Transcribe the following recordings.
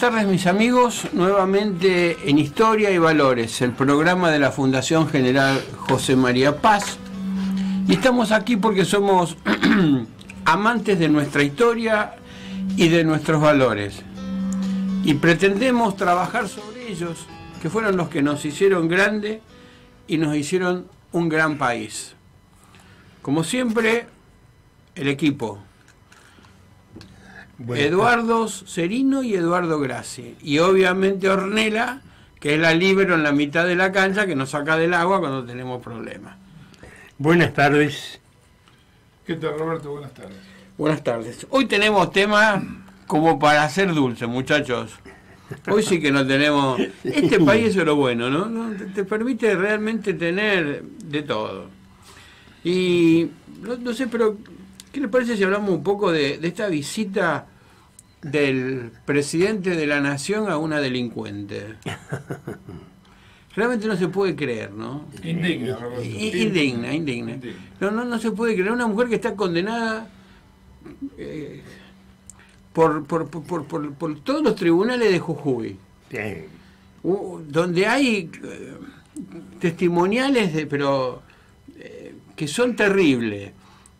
tardes, mis amigos, nuevamente en Historia y Valores, el programa de la Fundación General José María Paz. Y estamos aquí porque somos amantes de nuestra historia y de nuestros valores. Y pretendemos trabajar sobre ellos, que fueron los que nos hicieron grande y nos hicieron un gran país. Como siempre, el equipo. Bueno, Eduardo Serino y Eduardo Grassi. Y obviamente Ornella, que es la líbero en la mitad de la cancha, que nos saca del agua cuando tenemos problemas. Buenas tardes. ¿Qué tal, Roberto? Buenas tardes. Buenas tardes. Hoy tenemos temas como para hacer dulce, muchachos. Hoy sí que no tenemos... Este país es lo bueno, ¿no? Te permite realmente tener de todo. Y no sé, pero ¿qué les parece si hablamos un poco de esta visita del presidente de la nación a una delincuente? Realmente no se puede creer, ¿no? Indigna. Indigna. No se puede creer. Una mujer que está condenada por todos los tribunales de Jujuy. Sí. Donde hay testimoniales que son terribles.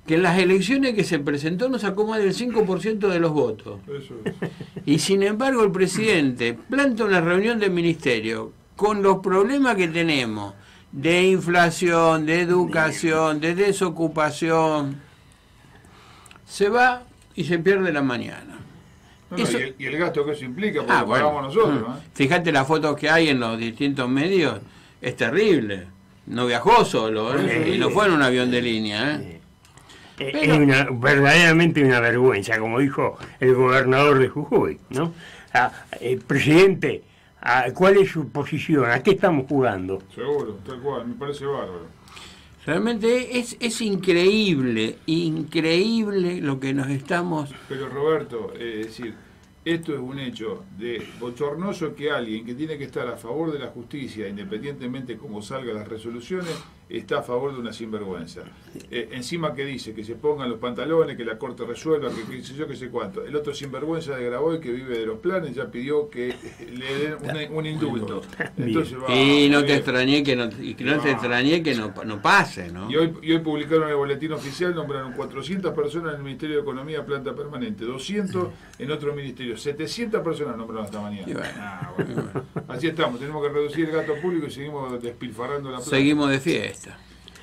Que en las elecciones que se presentó no sacó más del 5% de los votos. Eso es. Y sin embargo el presidente planta una reunión del ministerio con los problemas que tenemos de inflación, de educación, de desocupación. Se va y se pierde la mañana. Y el gasto que eso implica, porque lo pagamos nosotros, ¿no? Fíjate las fotos que hay en los distintos medios, es terrible. No viajó solo, y no fue en un avión de línea, Pero, es verdaderamente una vergüenza, como dijo el gobernador de Jujuy, ¿no? Presidente, ¿cuál es su posición? ¿A qué estamos jugando? Seguro, tal cual, me parece bárbaro. Realmente es increíble lo que nos estamos... Pero Roberto, es decir, esto es un hecho de bochornoso que alguien que tiene que estar a favor de la justicia, independientemente cómo salgan las resoluciones, está a favor de una sinvergüenza. Encima que dice que se pongan los pantalones, que la corte resuelva, que sé yo, que sé cuánto. El otro sinvergüenza de Graboy, que vive de los planes, ya pidió que le den un indulto. Entonces, y no te extrañé que no pase, ¿no? Y hoy publicaron en el boletín oficial, nombraron 400 personas en el Ministerio de Economía, planta permanente, 200 en otro ministerio, 700 personas nombraron esta mañana. Bueno. Así estamos, tenemos que reducir el gasto público y seguimos despilfarrando la plata. Seguimos de fiesta.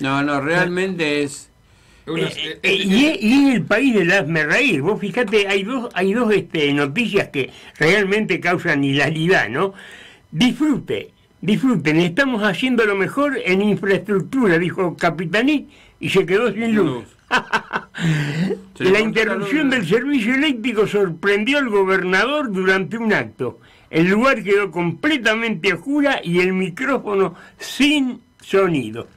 No, realmente es... Y es el país del hazme reír. Vos fijate, hay dos noticias que realmente causan hilaridad, ¿no? Disfruten, estamos haciendo lo mejor en infraestructura, dijo Capitanich, y se quedó sin luz. La interrupción del servicio eléctrico sorprendió al gobernador durante un acto. El lugar quedó completamente oscura y el micrófono sin sonido.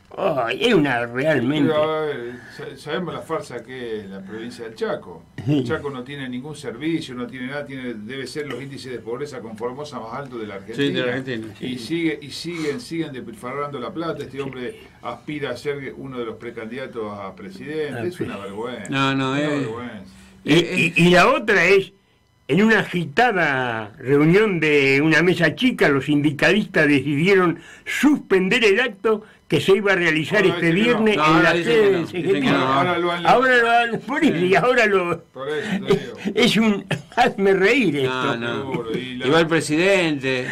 Es una realmente... Pero, a ver, sabemos la farsa que es la provincia del Chaco. El Chaco no tiene ningún servicio, no tiene nada, debe ser los índices de pobreza con Formosa más altos de la Argentina. Sí, de la Argentina. Y siguen depilfarrando la plata. Este hombre aspira a ser uno de los precandidatos a presidente. Es una vergüenza. No, es vergüenza. Y la otra es, en una agitada reunión de una mesa chica, los sindicalistas decidieron suspender el acto que se iba a realizar este viernes en la sede del Ejecutivo. Ahora lo Por eso te digo. Es un hazme reír esto. No. Y va el presidente.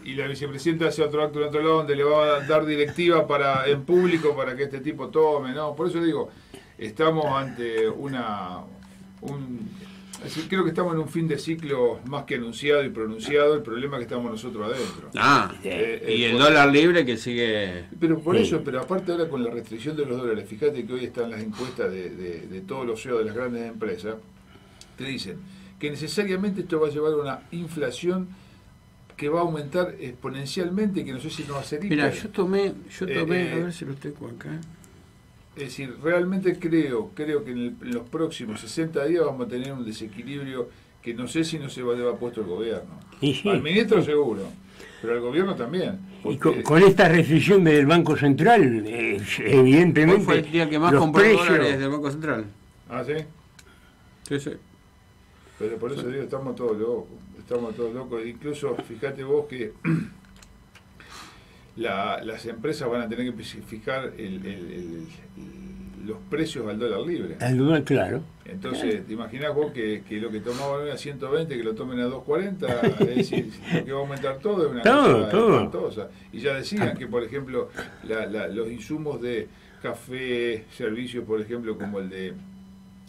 Y la vicepresidenta hace otro acto en otro lado donde le va a dar directiva en público para que este tipo tome, ¿no? Por eso digo, estamos ante creo que estamos en un fin de ciclo más que anunciado y pronunciado. El problema es que estamos nosotros adentro. Y el dólar libre que sigue... Pero por eso, pero aparte ahora con la restricción de los dólares, fíjate que hoy están las encuestas de todos los CEOs de las grandes empresas, te dicen que necesariamente esto va a llevar a una inflación que va a aumentar exponencialmente y que no sé si no va a ser hiper. Mira, yo tomé, a ver si lo tengo acá. Es decir, realmente creo que en los próximos 60 días vamos a tener un desequilibrio que no sé si no se va a llevar puesto el gobierno. Sí. Al ministro seguro, pero al gobierno también. Y con esta restricción del Banco Central, evidentemente... Hoy fue el día que más compró dólares del Banco Central. ¿Ah, sí? Sí. Pero por eso digo, estamos todos locos. Incluso, fíjate vos que las empresas van a tener que especificar los precios al dólar libre. Al dólar, claro. Entonces, ¿te imaginás vos que lo que tomaban a 120, que lo tomen a 240? Es decir, lo que va a aumentar todo es una cosa espantosa. Y ya decían que, por ejemplo, los insumos de café, servicios, por ejemplo, como el de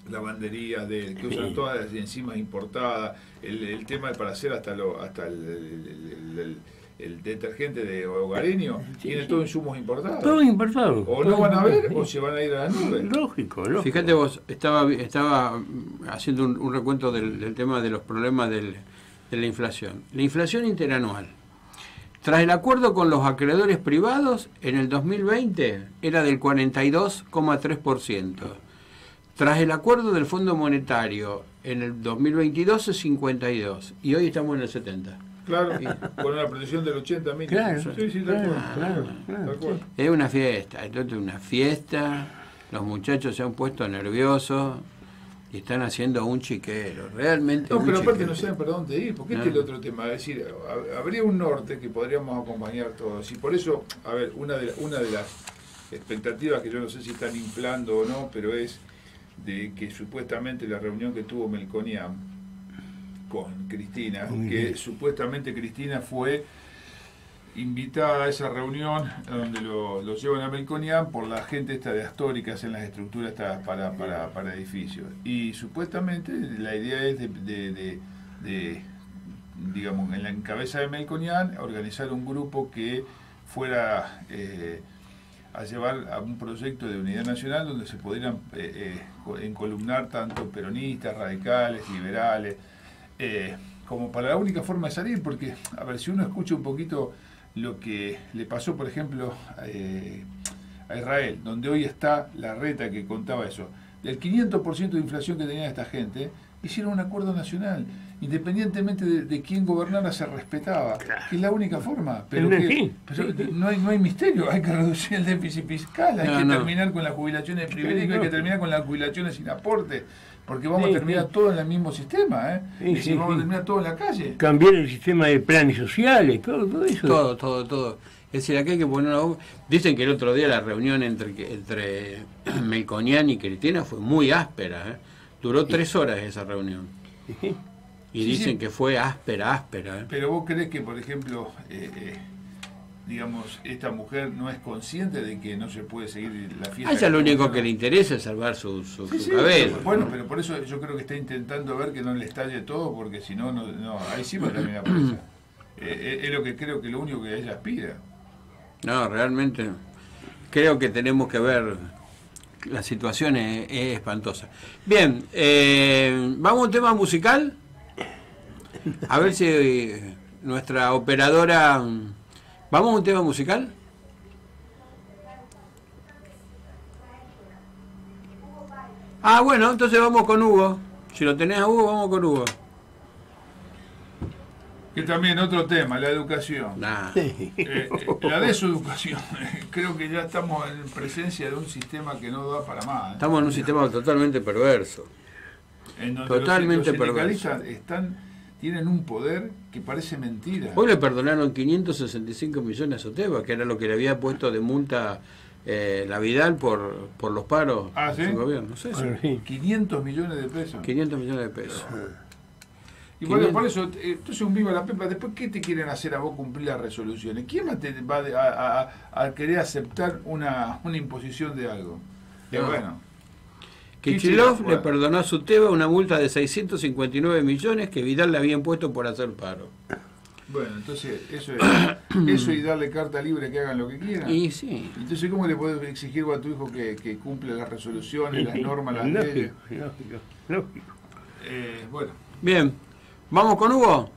lavanderías, que usan todas las enzimas importadas, el tema para hacer hasta el detergente de hogareño, tiene todos insumos importados. Todo importado. O no van a ver o se van a ir a la nube. Lógico. Fíjate vos, estaba haciendo un recuento del tema de los problemas de la inflación. La inflación interanual. Tras el acuerdo con los acreedores privados, en el 2020 era del 42,3%. Tras el acuerdo del Fondo Monetario, en el 2022 es 52%. Y hoy estamos en el 70%. Claro, con una protección del 80 mil. Claro, sí, claro. Es una fiesta, entonces una fiesta, los muchachos se han puesto nerviosos y están haciendo un chiquero, realmente. No, pero aparte no saben para dónde ir, porque este es el otro tema, es decir, habría un norte que podríamos acompañar todos, y por eso, a ver, una de las expectativas que yo no sé si están inflando o no, pero es de que supuestamente la reunión que tuvo Melconian con Cristina, que supuestamente Cristina fue invitada a esa reunión donde lo llevan a Melconian por la gente esta de Astórica, en las estructuras para edificios. Y supuestamente la idea es de digamos, en cabeza de Melconian, organizar un grupo que fuera a llevar a un proyecto de unidad nacional donde se pudieran encolumnar tanto peronistas, radicales, liberales, como para la única forma de salir, porque, a ver, si uno escucha un poquito lo que le pasó, por ejemplo, a Israel, donde hoy está la reta que contaba eso, del 500% de inflación que tenía esta gente, hicieron un acuerdo nacional, independientemente de quién gobernara, se respetaba, que es la única forma, pero no hay misterio, hay que reducir el déficit fiscal, hay que terminar con las jubilaciones de privilegio, hay que terminar con las jubilaciones sin aporte, porque vamos a terminar todo en el mismo sistema, vamos a terminar todo en la calle. Cambiar el sistema de planes sociales, todo eso. Todo. Es decir, aquí hay que poner una... Dicen que el otro día la reunión entre Melconian y Cristina fue muy áspera, Duró 3 horas esa reunión. Y dicen que fue áspera. Pero vos crees que, por ejemplo, digamos, esta mujer no es consciente de que no se puede seguir la fiesta. A ella lo único que le interesa es salvar su cabello. Bueno, pero por eso yo creo que está intentando ver que no le estalle todo, porque si no, ahí sí va a terminar por eso. Es lo que creo que lo único que ella aspira. No, realmente creo que tenemos que ver. La situación es espantosa. Bien, vamos a un tema musical. A ver si nuestra operadora... ¿Vamos a un tema musical? Bueno, entonces vamos con Hugo. Si lo tenés a Hugo, vamos con Hugo. Que también otro tema, la educación. La deseducación. Creo que ya estamos en presencia de un sistema que no da para más. Estamos en un sistema totalmente perverso. En donde los sindicalistas tienen un poder que parece mentira. Hoy le perdonaron 565 millones a Soteva, que era lo que le había puesto de multa la Vidal por los paros ¿sí? del gobierno. Sí. 500 millones de pesos. 500 millones de pesos. Y bueno, por eso, entonces un viva la pepa. Después, ¿qué te quieren hacer a vos cumplir las resoluciones? ¿Quién más te va a querer aceptar una imposición de algo? Bueno. Kicillof le perdonó a Soteva una multa de 659 millones que Vidal le había impuesto por hacer paro. Bueno, entonces eso y darle carta libre que hagan lo que quieran. Y sí. Entonces, ¿cómo le puedes exigir a tu hijo que cumpla las resoluciones, las normas, las leyes? Lógico. Bueno. Bien. ¿Vamos con Hugo?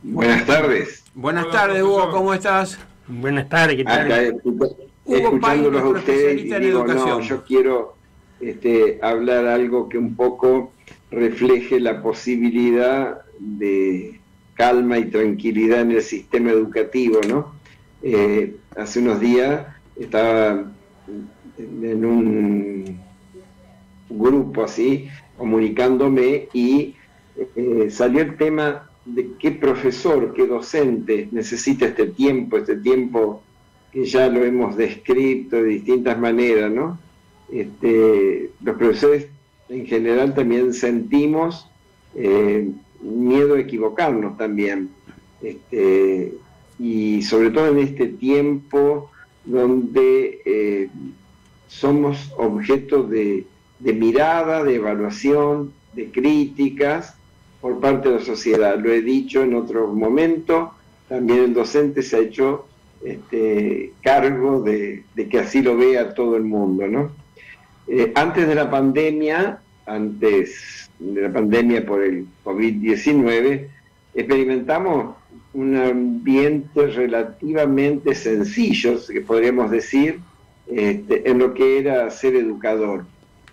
Buenas tardes. Buenas tardes, Hugo, ¿cómo estás? Buenas tardes, ¿qué tal? Acá, escuchándolos a ustedes, y digo, no, yo quiero hablar algo que un poco refleje la posibilidad de calma y tranquilidad en el sistema educativo, ¿no? Hace unos días estaba en grupo así, comunicándome, y salió el tema de qué profesor, qué docente necesita este tiempo que ya lo hemos descrito de distintas maneras, ¿no? Los profesores en general también sentimos miedo a equivocarnos también, y sobre todo en este tiempo donde somos objeto de mirada, de evaluación, de críticas por parte de la sociedad. Lo he dicho en otro momento, también el docente se ha hecho cargo de que así lo vea todo el mundo, ¿no? Antes de la pandemia por el COVID-19, experimentamos un ambiente relativamente sencillo, que podríamos decir, en lo que era ser educador.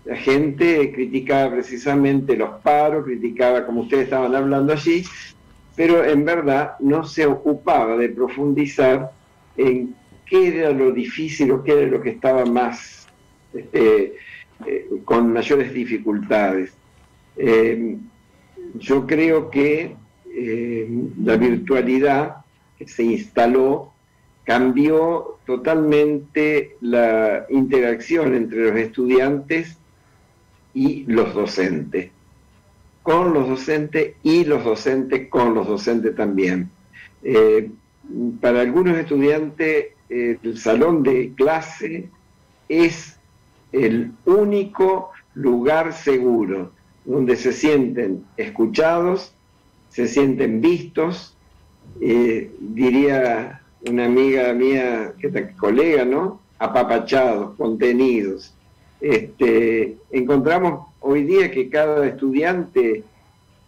La gente criticaba precisamente los paros, criticaba como ustedes estaban hablando allí, pero en verdad no se ocupaba de profundizar en qué era lo difícil o qué era lo que estaba más con mayores dificultades. Yo creo que la virtualidad que se instaló cambió totalmente la interacción entre los estudiantes y los docentes, con los docentes y los docentes con los docentes también. Para algunos estudiantes el salón de clase es el único lugar seguro donde se sienten escuchados, se sienten vistos, diría una amiga mía, colega, ¿no? Apapachados, contenidos. Encontramos hoy día que cada estudiante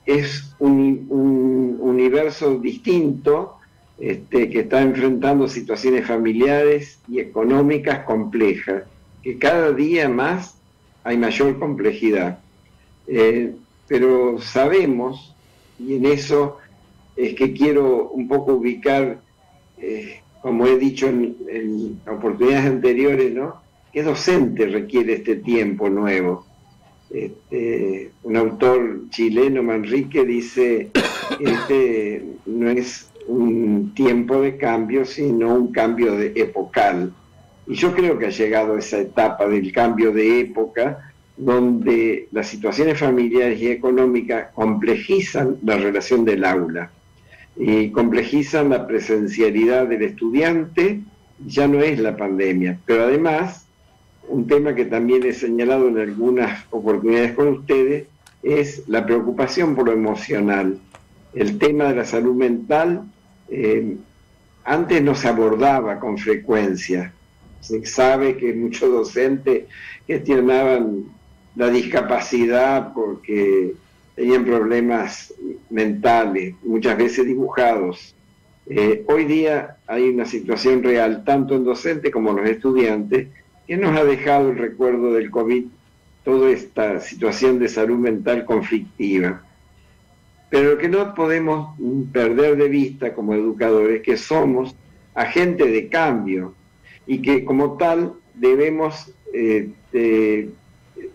es un universo distinto, que está enfrentando situaciones familiares y económicas complejas, que cada día más hay mayor complejidad. Pero sabemos, y en eso es que quiero un poco ubicar, como he dicho en oportunidades anteriores, ¿no? ¿Qué docente requiere este tiempo nuevo? Un autor chileno, Manrique, dice que no es un tiempo de cambio, sino un cambio de epocal. Y yo creo que ha llegado esa etapa del cambio de época, donde las situaciones familiares y económicas complejizan la relación del aula y complejizan la presencialidad del estudiante. Ya no es la pandemia, pero además, un tema que también he señalado en algunas oportunidades con ustedes, es la preocupación por lo emocional. El tema de la salud mental antes no se abordaba con frecuencia. Se sabe que muchos docentes gestionaban la discapacidad porque tenían problemas mentales, muchas veces dibujados. Hoy día hay una situación real, tanto en docentes como en los estudiantes, que nos ha dejado el recuerdo del COVID, toda esta situación de salud mental conflictiva. Pero lo que no podemos perder de vista como educadores es que somos agentes de cambio y que como tal debemos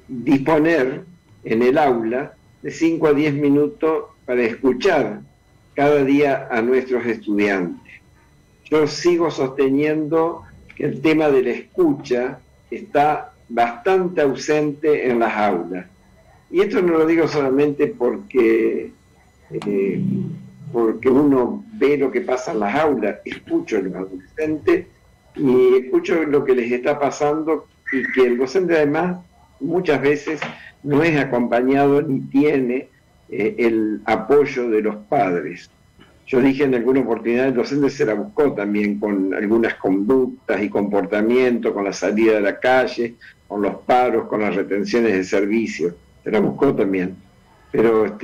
disponer en el aula de 5 a 10 minutos para escuchar cada día a nuestros estudiantes. Yo sigo sosteniendo que el tema de la escucha está bastante ausente en las aulas. Y esto no lo digo solamente porque uno ve lo que pasa en las aulas, escucho a los adolescentes y escucho lo que les está pasando, y que el docente además muchas veces no es acompañado ni tiene el apoyo de los padres. Yo dije en alguna oportunidad, el docente se la buscó también con algunas conductas y comportamientos, con la salida de la calle, con los paros, con las retenciones de servicio, se la buscó también. Pero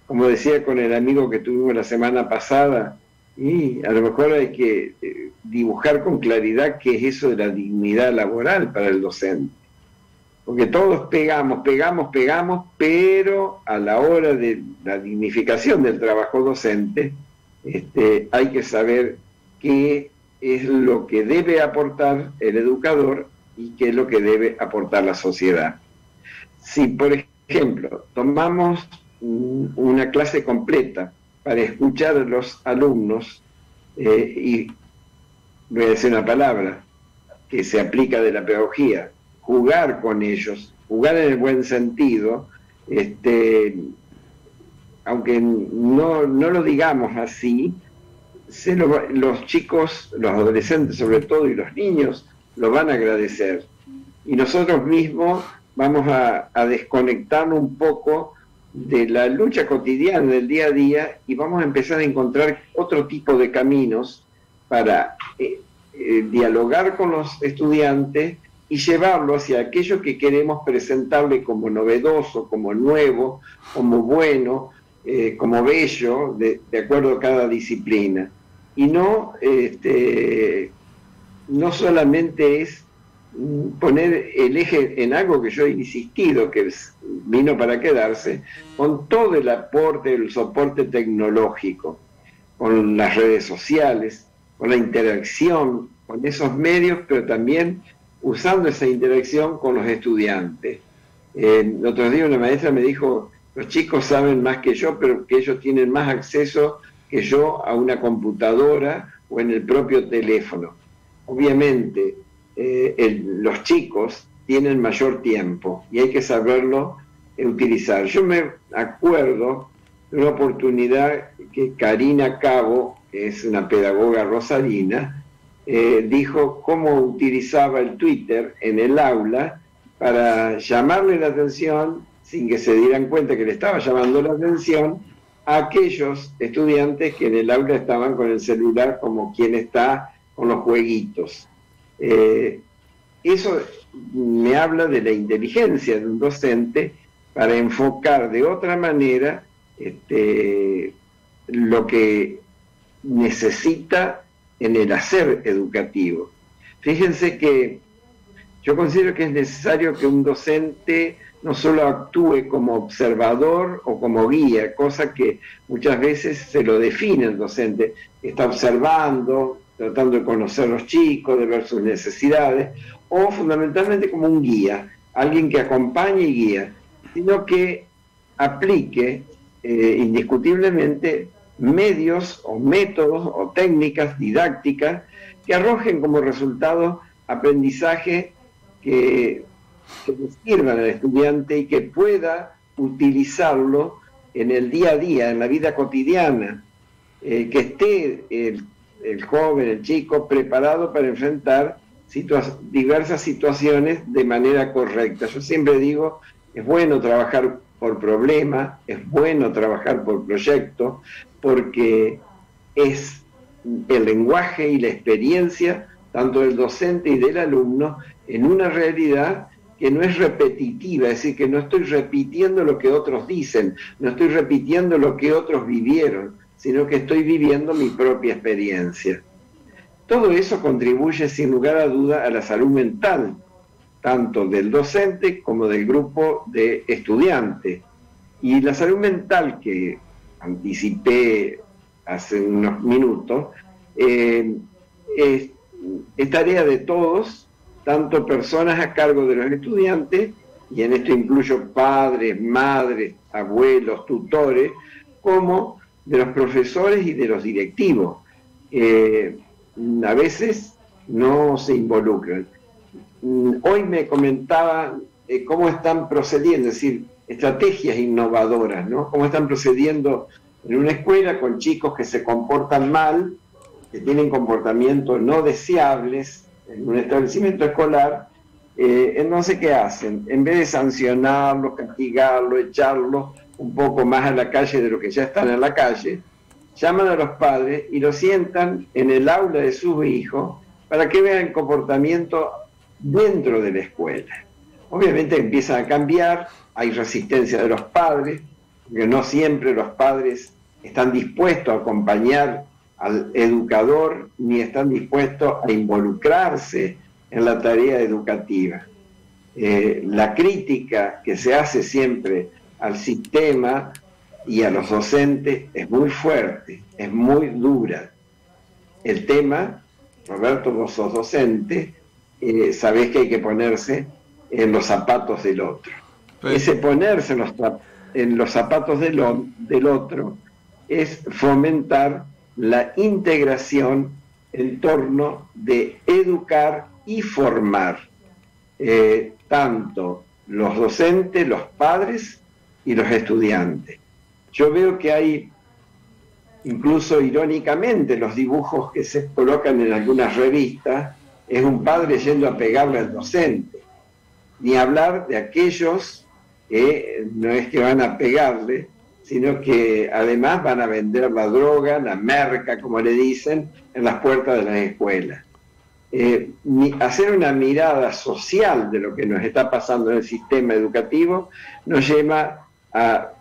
como decía con el amigo que tuvimos la semana pasada, y a lo mejor hay que dibujar con claridad qué es eso de la dignidad laboral para el docente. Porque todos pegamos, pero a la hora de la dignificación del trabajo docente, hay que saber qué es lo que debe aportar el educador y qué es lo que debe aportar la sociedad. si por ejemplo tomamos una clase completa para escuchar a los alumnos, y voy a decir una palabra que se aplica de la pedagogía, jugar con ellos, jugar en el buen sentido, aunque no lo digamos así, los chicos, los adolescentes sobre todo, y los niños, lo van a agradecer. Y nosotros mismos vamos a desconectarnos un poco de la lucha cotidiana del día a día y vamos a empezar a encontrar otro tipo de caminos para dialogar con los estudiantes y llevarlo hacia aquello que queremos presentarle como novedoso, como nuevo, como bueno, como bello, de acuerdo a cada disciplina. Y no solamente es poner el eje en algo que yo he insistido, que vino para quedarse, con todo el aporte, el soporte tecnológico, con las redes sociales, con la interacción, con esos medios, pero también usando esa interacción con los estudiantes. El otro día una maestra me dijo, los chicos saben más que yo, pero que ellos tienen más acceso que yo a una computadora o en el propio teléfono. Obviamente, los chicos tienen mayor tiempo y hay que saberlo utilizar. Yo me acuerdo de una oportunidad que Karina Cabo, que es una pedagoga rosarina, dijo cómo utilizaba el Twitter en el aula para llamarle la atención, sin que se dieran cuenta que le estaba llamando la atención, a aquellos estudiantes que en el aula estaban con el celular como quien está con los jueguitos. Eso me habla de la inteligencia de un docente para enfocar de otra manera lo que necesita en el hacer educativo. Fíjense que yo considero que es necesario que un docente no solo actúe como observador o como guía, cosa que muchas veces se lo define el docente, está observando, tratando de conocer a los chicos, de ver sus necesidades, o fundamentalmente como un guía, alguien que acompañe y guía, sino que aplique indiscutiblemente medios o métodos o técnicas didácticas que arrojen como resultado aprendizaje que le sirvan al estudiante y que pueda utilizarlo en el día a día, en la vida cotidiana, que esté el joven, el chico, preparado para enfrentar diversas situaciones de manera correcta. Yo siempre digo, es bueno trabajar por problema, es bueno trabajar por proyecto, porque es el lenguaje y la experiencia, tanto del docente y del alumno, en una realidad que no es repetitiva, es decir, que no estoy repitiendo lo que otros dicen, no estoy repitiendo lo que otros vivieron, sino que estoy viviendo mi propia experiencia. Todo eso contribuye sin lugar a duda a la salud mental, tanto del docente como del grupo de estudiantes. Y la salud mental, que anticipé hace unos minutos, es tarea de todos, tanto personas a cargo de los estudiantes, y en esto incluyo padres, madres, abuelos, tutores, como de los profesores y de los directivos. A veces no se involucran. Hoy me comentaba cómo están procediendo, es decir, estrategias innovadoras, ¿no? Cómo están procediendo en una escuela con chicos que se comportan mal, que tienen comportamientos no deseables en un establecimiento escolar. Entonces, ¿qué hacen? En vez de sancionarlos, castigarlos, echarlos un poco más a la calle de lo que ya están en la calle, llaman a los padres y los sientan en el aula de sus hijos para que vean el comportamiento dentro de la escuela. Obviamente empiezan a cambiar, hay resistencia de los padres, porque no siempre los padres están dispuestos a acompañar al educador, ni están dispuestos a involucrarse en la tarea educativa. La crítica que se hace siempre al sistema y a los docentes es muy fuerte, es muy dura. El tema, Roberto, vos sos docente, sabés que hay que ponerse en los zapatos del otro. Ese ponerse en los zapatos del otro es fomentar la integración en torno de educar y formar, tanto los docentes, los padres y los estudiantes. Yo veo que hay, incluso irónicamente, los dibujos que se colocan en algunas revistas, es un padre yendo a pegarle al docente. Ni hablar de aquellos que no es que van a pegarle, sino que además van a vender la droga, la merca, como le dicen, en las puertas de las escuelas. Hacer una mirada social de lo que nos está pasando en el sistema educativo nos lleva a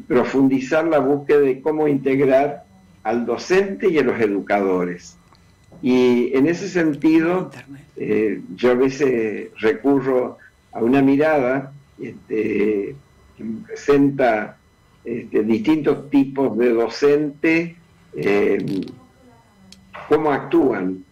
profundizar la búsqueda de cómo integrar al docente y a los educadores. Y en ese sentido, yo a veces recurro a una mirada que presenta distintos tipos de docentes, cómo actúan.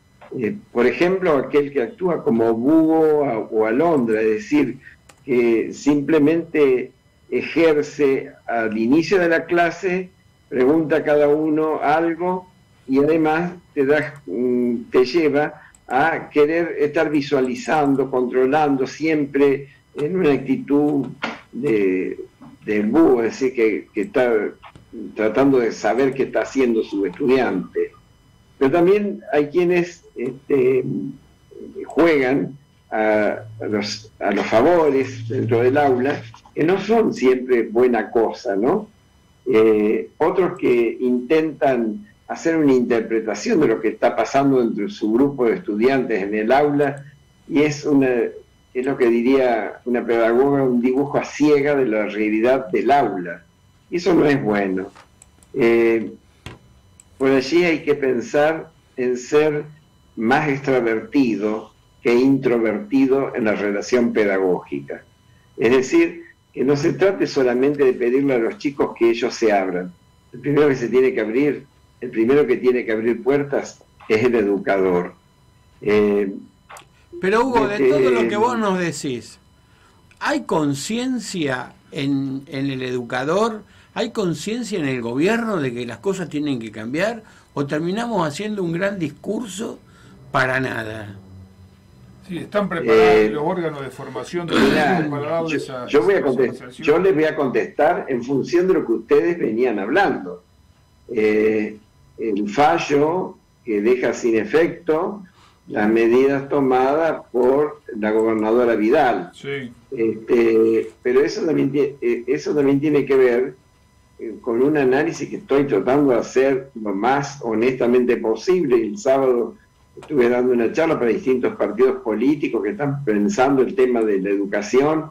Por ejemplo, aquel que actúa como búho o alondra, es decir, que simplemente ejerce al inicio de la clase, pregunta a cada uno algo y además te lleva a querer estar visualizando, controlando, siempre en una actitud del búho, es decir, que está tratando de saber qué está haciendo su estudiante. Pero también hay quienes juegan a los favores dentro del aula, que no son siempre buena cosa, ¿no? Otros que intentan hacer una interpretación de lo que está pasando entre su grupo de estudiantes en el aula, y es lo que diría una pedagoga, un dibujo a ciega de la realidad del aula. Y eso no es bueno. Por allí hay que pensar en ser más extravertido que introvertido en la relación pedagógica. Es decir, que no se trate solamente de pedirle a los chicos que ellos se abran. El primero que tiene que abrir puertas es el educador. Pero Hugo, de todo lo que vos nos decís, ¿hay conciencia en el educador? ¿Hay conciencia en el gobierno de que las cosas tienen que cambiar? ¿O terminamos haciendo un gran discurso para nada? Sí, están preparados los órganos de formación para darles yo les voy a contestar en función de lo que ustedes venían hablando. El fallo que deja sin efecto las medidas tomadas por la gobernadora Vidal. Sí. Pero eso también tiene que ver con un análisis que estoy tratando de hacer lo más honestamente posible. El sábado estuve dando una charla para distintos partidos políticos que están pensando el tema de la educación,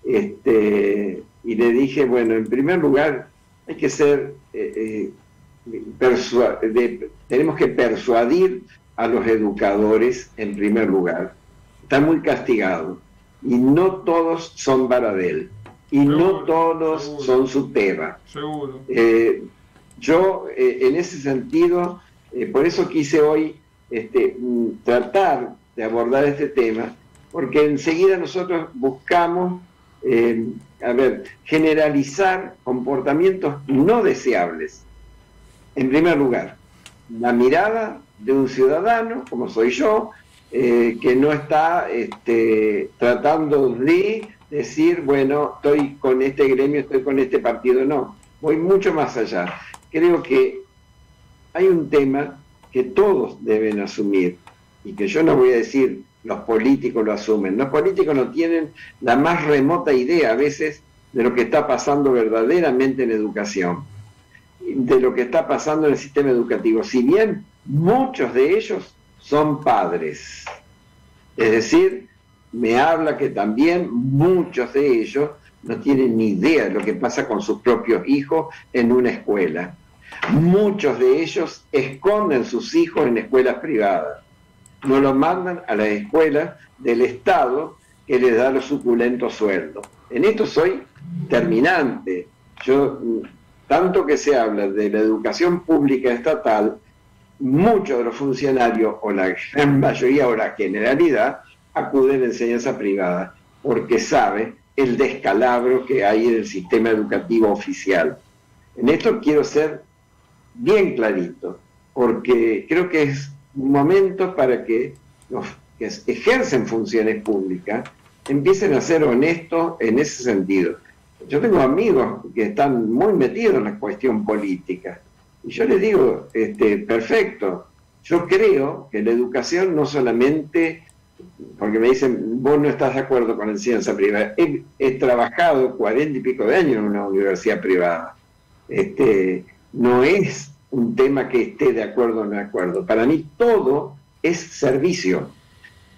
y le dije, bueno, en primer lugar hay que ser tenemos que persuadir a los educadores en primer lugar. Están muy castigados y no todos son Baradel y no todos son Suteba. Seguro. Yo en ese sentido, por eso quise hoy tratar de abordar este tema, porque enseguida nosotros buscamos generalizar comportamientos no deseables. En primer lugar, la mirada de un ciudadano, como soy yo, que no está tratando de decir, bueno, estoy con este gremio, estoy con este partido, no. Voy mucho más allá. Creo que hay un tema que todos deben asumir, y que yo no voy a decir los políticos lo asumen. Los políticos no tienen la más remota idea a veces de lo que está pasando verdaderamente en educación, de lo que está pasando en el sistema educativo, si bien muchos de ellos son padres. Es decir, me habla que también muchos de ellos no tienen ni idea de lo que pasa con sus propios hijos en una escuela. Muchos de ellos esconden sus hijos en escuelas privadas. No los mandan a las escuelas del Estado que les da los suculentos sueldos. En esto soy terminante. Tanto que se habla de la educación pública estatal, muchos de los funcionarios, o la gran mayoría o la generalidad, acuden a enseñanza privada, porque sabe el descalabro que hay en el sistema educativo oficial. En esto quiero ser bien clarito, porque creo que es un momento para que los que ejercen funciones públicas empiecen a ser honestos en ese sentido. Yo tengo amigos que están muy metidos en la cuestión política, y yo les digo, perfecto, yo creo que la educación no solamente, porque me dicen, vos no estás de acuerdo con la enseñanza privada, he trabajado 40 y pico de años en una universidad privada, no es un tema que esté de acuerdo o no de acuerdo, para mí todo es servicio,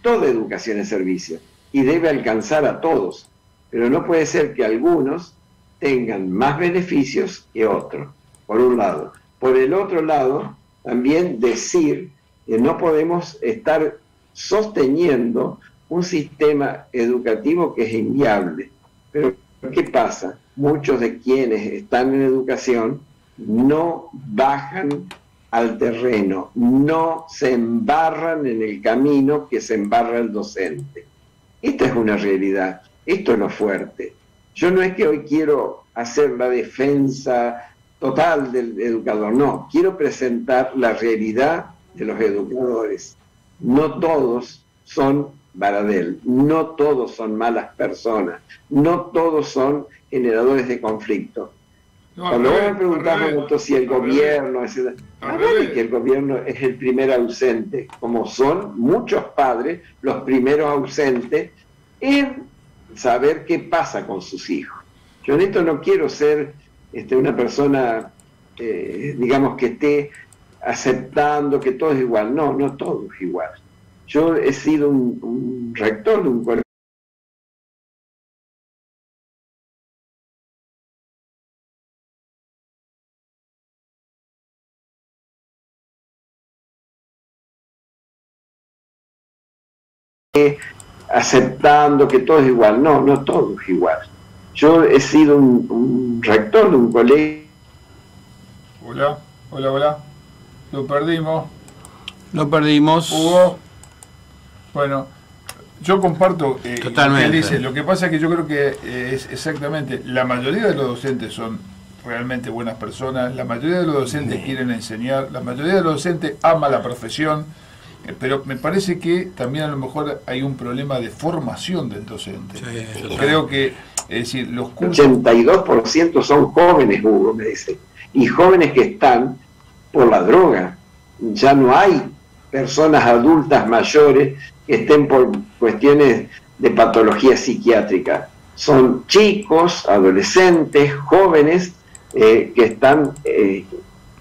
toda educación es servicio, y debe alcanzar a todos, pero no puede ser que algunos tengan más beneficios que otros, por un lado. Por el otro lado, también decir que no podemos estar sosteniendo un sistema educativo que es inviable. Pero, ¿qué pasa? Muchos de quienes están en educación no bajan al terreno, no se embarran en el camino que se embarra el docente. Esta es una realidad, esto es lo fuerte. Yo no es que hoy quiero hacer la defensa total del educador, no, quiero presentar la realidad de los educadores. No todos son Baradel, no todos son malas personas, no todos son generadores de conflicto. No, cuando vos me preguntás si el gobierno, que el gobierno es el primer ausente, como son muchos padres los primeros ausentes en saber qué pasa con sus hijos. Yo en esto no quiero ser una persona, digamos, que esté aceptando que todo es igual. No, no todo es igual. Yo he sido un rector de un colegio aceptando que todo es igual. No, no todo es igual. Yo he sido un rector de un colegio. Hola, hola, hola. Lo perdimos. Lo perdimos. Hugo. Bueno, yo comparto totalmente. Lo que dice. Lo que pasa es que yo creo que es exactamente, la mayoría de los docentes son realmente buenas personas, la mayoría de los docentes quieren enseñar, la mayoría de los docentes ama la profesión, pero me parece que también a lo mejor hay un problema de formación del docente. Sí, creo que, es decir, los cursos... 82% son jóvenes, Hugo, me dice, y jóvenes que están por la droga. Ya no hay personas adultas mayores que estén por cuestiones de patología psiquiátrica. Son chicos, adolescentes, jóvenes que están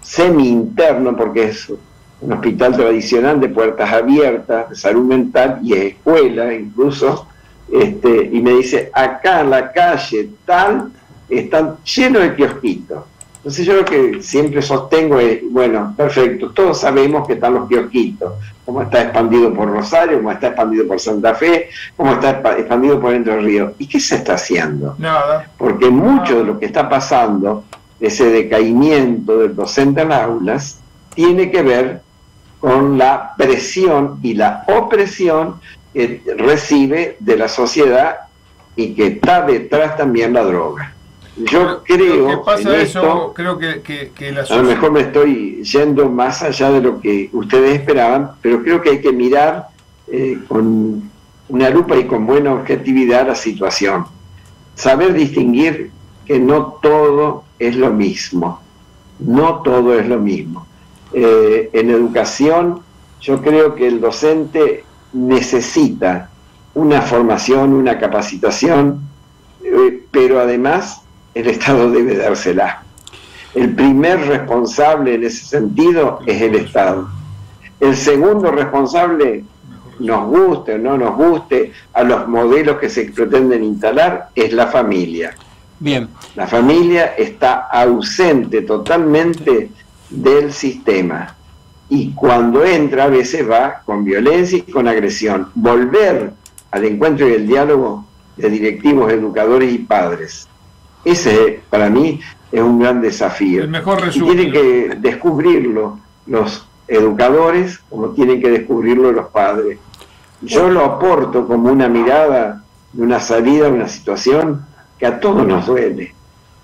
semi-internos, porque es un hospital tradicional de puertas abiertas, de salud mental y es escuela incluso, y me dice, acá en la calle tal, están llenos de kiosquitos. Entonces yo lo que siempre sostengo es, bueno, perfecto, todos sabemos que están los kiosquitos, como está expandido por Rosario, como está expandido por Santa Fe, como está expandido por Entre Ríos. ¿Y qué se está haciendo? Nada. Porque mucho de lo que está pasando, ese decaimiento del docente en las aulas, tiene que ver con la presión y la opresión que recibe de la sociedad y que está detrás también la droga. Yo creo que pasa en eso, esto, creo que la a lo mejor me estoy yendo más allá de lo que ustedes esperaban, pero creo que hay que mirar con una lupa y con buena objetividad la situación. Saber distinguir que no todo es lo mismo. No todo es lo mismo. En educación, yo creo que el docente necesita una formación, una capacitación, pero además el Estado debe dársela. El primer responsable en ese sentido es el Estado. El segundo responsable, nos guste o no nos guste, a los modelos que se pretenden instalar, es la familia. Bien. La familia está ausente totalmente del sistema. Y cuando entra, a veces va con violencia y con agresión. Volver al encuentro y el diálogo de directivos, educadores y padres. Ese, para mí, es un gran desafío. El mejor y tienen que descubrirlo los educadores como tienen que descubrirlo los padres. Yo lo aporto como una mirada de una salida a una situación que a todos nos duele.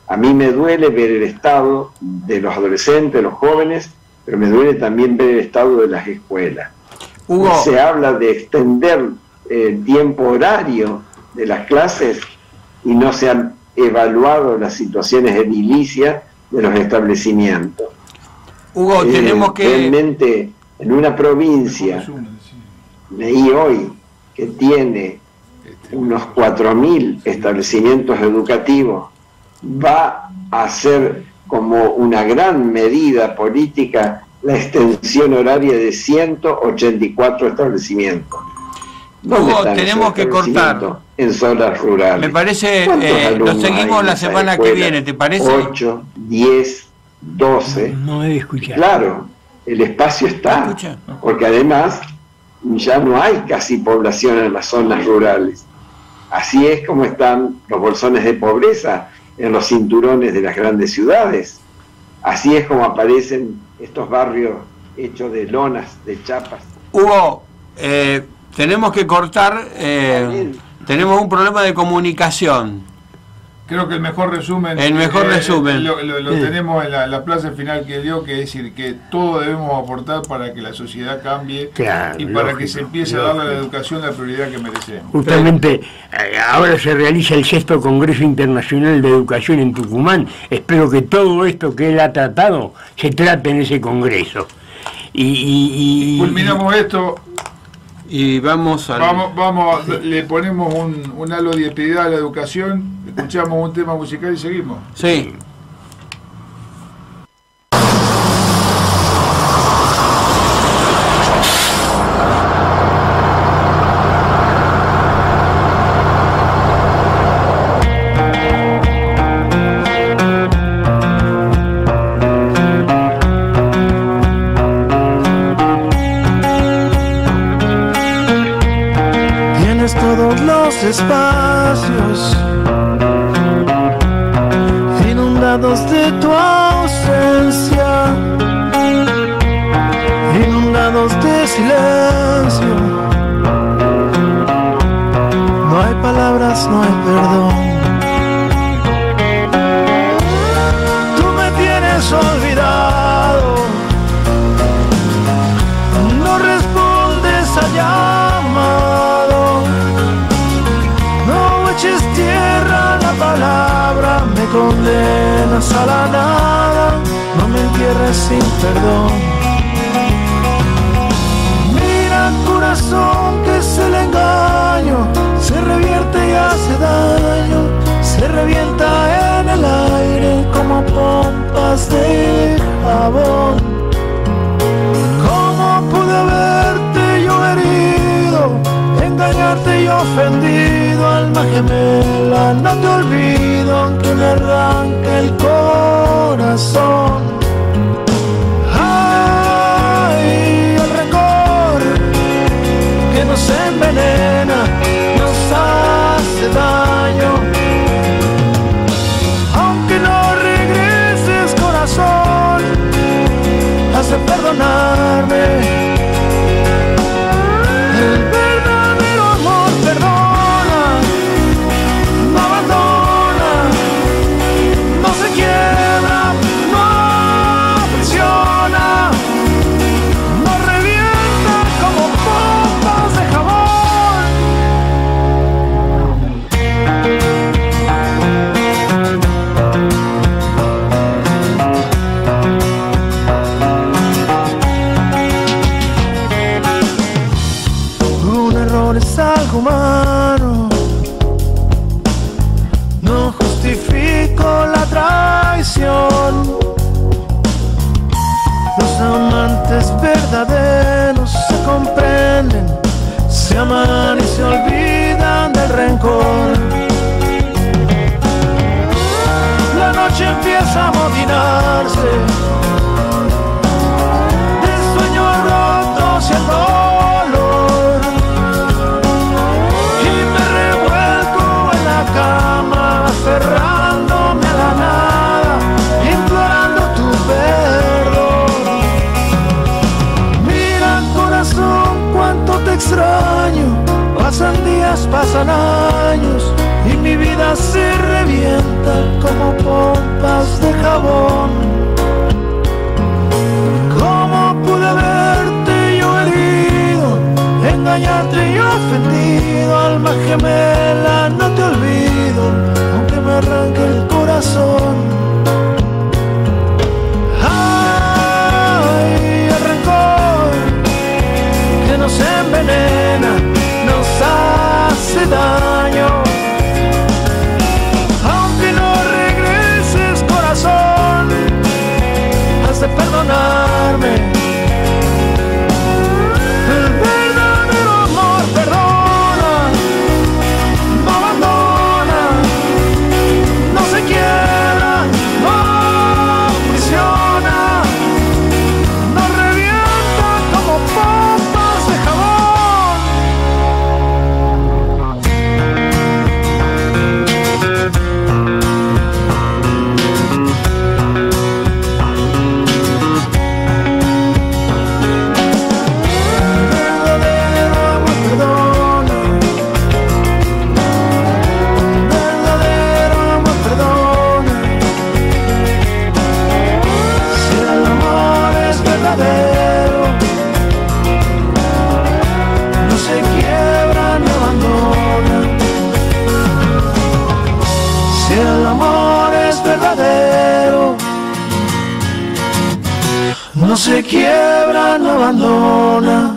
A mí me duele ver el estado de los adolescentes, de los jóvenes, pero me duele también ver el estado de las escuelas. Hugo. Se habla de extender el tiempo horario de las clases y no se han evaluado las situaciones edilicias de los establecimientos. Hugo, tenemos que... Realmente, en una provincia, leí hoy, que tiene unos 4.000 establecimientos educativos, va a ser como una gran medida política la extensión horaria de 184 establecimientos. Hugo, tenemos que cortar. En zonas rurales. Me parece, lo seguimos la semana que viene, ¿te parece? 8, 10, 12. No he escuchado. Claro, el espacio está, porque además ya no hay casi población en las zonas rurales. Así es como están los bolsones de pobreza en los cinturones de las grandes ciudades. Así es como aparecen estos barrios hechos de lonas, de chapas. Hugo, tenemos que cortar, tenemos un problema de comunicación. Creo que el mejor resumen, lo tenemos en la frase final que dio, que es decir, que todo debemos aportar para que la sociedad cambie, y para que se empiece a darle a la educación la prioridad que merecemos. Justamente ahora se realiza el 6º Congreso Internacional de Educación en Tucumán. Espero que todo esto que él ha tratado se trate en ese congreso. Culminamos esto. Y vamos le ponemos un halo de piedad a la educación, escuchamos un tema musical y seguimos. Sí. Espacios inundados de tu ausencia, inundados de silencio. No hay palabras, no hay perdón. Tú me tienes olvidado, no respondes a llamado. No eches tierra a la palabra, me condenas a la nada, no me entierres sin perdón. Mira, corazón, que es el engaño, se revierte y hace daño, se revienta en el aire como pompas de jabón. ¿Cómo pude haberte yo herido, engañarte y ofendido? Alma gemela, no te olvido, aunque me arranque el corazón. Ay, el rencor que nos envenena, nos hace daño. Aunque no regreses, corazón, has de perdonarme. Humano, no justifico la traición. Los amantes verdaderos se comprenden, se aman y se olvidan del rencor. La noche empieza a amotinarse de sueños rotos y el dolor. Aferrándome a la nada, implorando tu perdón. Mira, corazón, cuánto te extraño. Pasan días, pasan años y mi vida se revienta como pompas de jabón. ¿Cómo pude verte yo herido, engañarte y ofendido? Alma gemela, no te olvido, aunque me arranque el corazón. Ay, el rencor que nos envenena nos hace daño. Aunque no regreses, corazón, has de perdonarme. El verdadero amor perdona, no abandona, no se quiebra, no prisiona, no revienta como pompas de jabón. Verdadero amor perdona, verdadero amor perdona. Si el amor es verdadero, no se quiebra ni abandona. Si el amor es verdadero, no se quiebra ni abandona.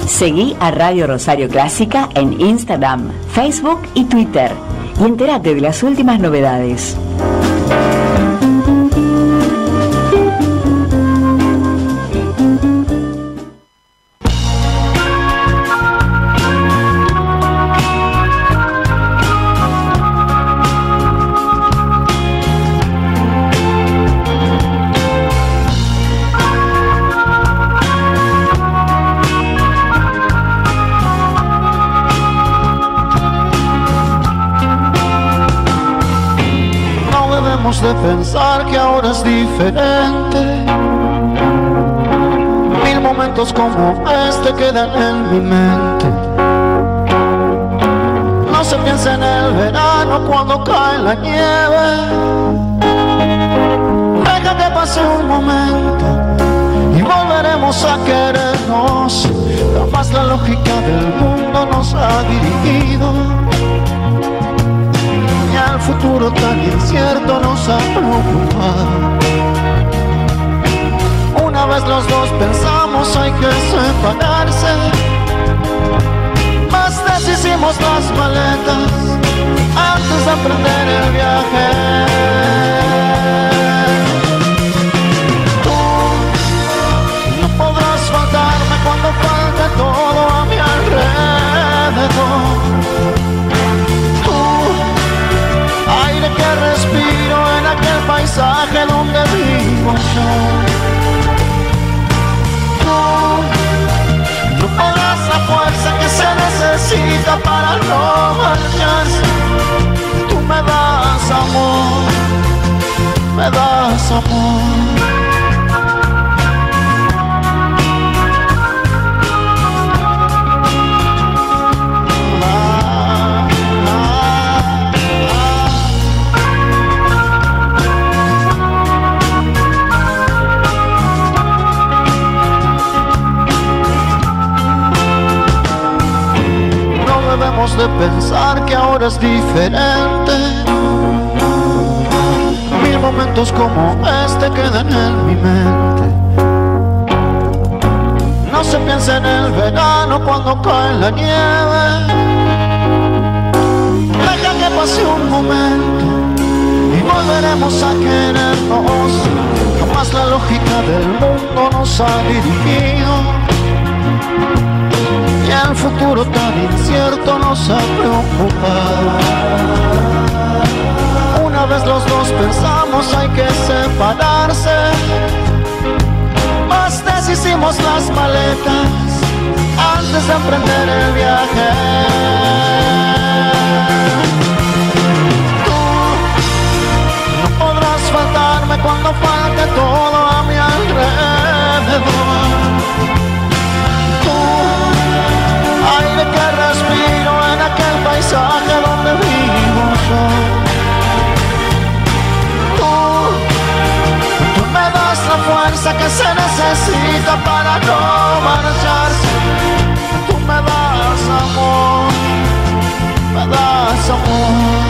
Seguí a Radio Rosario Clásica en Instagram, Facebook y Twitter y entérate de las últimas novedades. No debemos de pensar que ahora es diferente. Mil momentos como este quedan en mi mente. No se piensa en el verano cuando cae la nieve. Deja que pase un momento y volveremos a querernos. Jamás la lógica del mundo nos ha dirigido, y el futuro tan incierto nos ha preocupado. Una vez los dos pensamos hay que separarse, más deshicimos las maletas antes de emprender el viaje. Tú no podrás faltarme cuando falte todo a mi alrededor. Tú, aire que respiro en aquel paisaje donde vivo yo. Tú no podrás la fuerza que se necesita para no marcharse. Tú me das amor, me das amor. Debemos de pensar que ahora es diferente. Mil momentos como este quedan en mi mente. No se piensa en el verano cuando cae la nieve. Deja que pase un momento y volveremos a querernos. Jamás la lógica del mundo nos ha dirigido, y el futuro tan incierto nos ha preocupado. Una vez los dos pensamos hay que separarse, más deshicimos las maletas antes de emprender el viaje. Tú no podrás faltar cuando falte todo a mi alrededor. Tú, aire que respiro en aquel paisaje donde vivo yo. Tú me das la fuerza que se necesita para no marcharse. Tú me das amor, me das amor.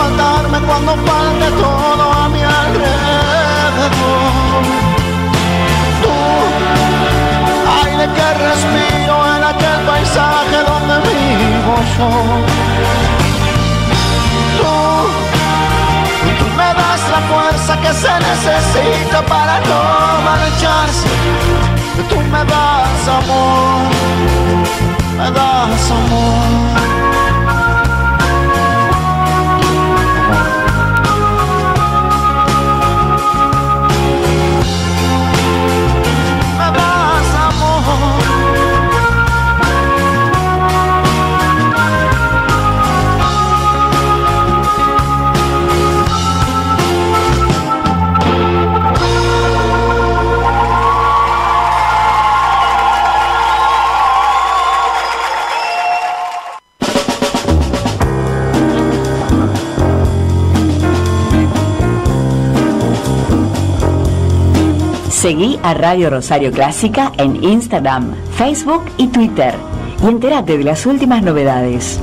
Faltarme cuando falte todo a mi alrededor. Tú, aire que respiro en aquel paisaje donde vivo yo. Tú me das la fuerza que se necesita para no marcharse. Tú me das amor, me das amor. Seguí a Radio Rosario Clásica en Instagram, Facebook y Twitter y entérate de las últimas novedades.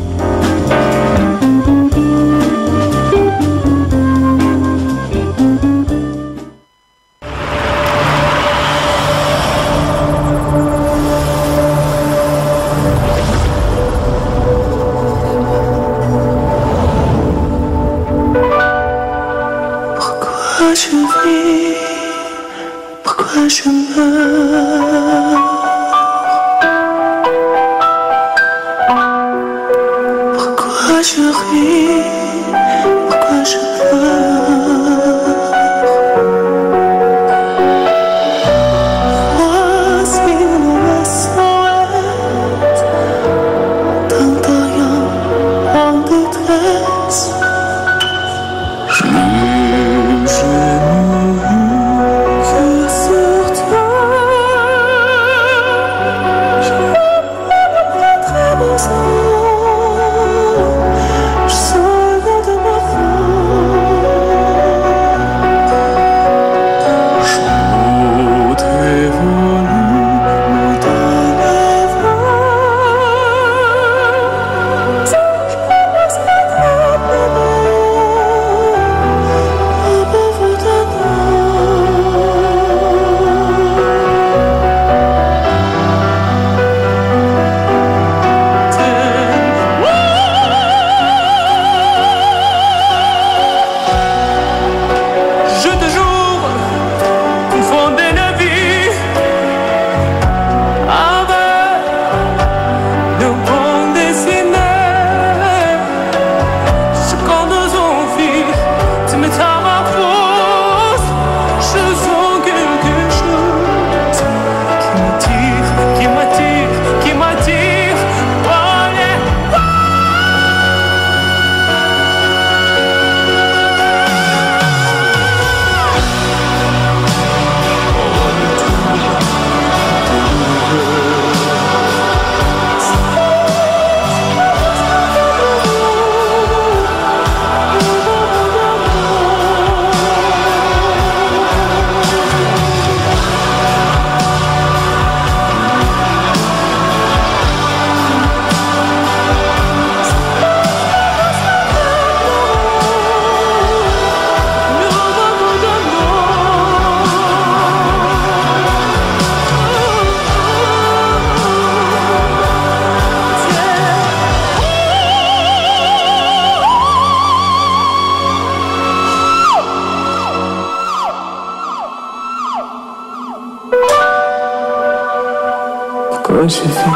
pourquoi j'ai fait,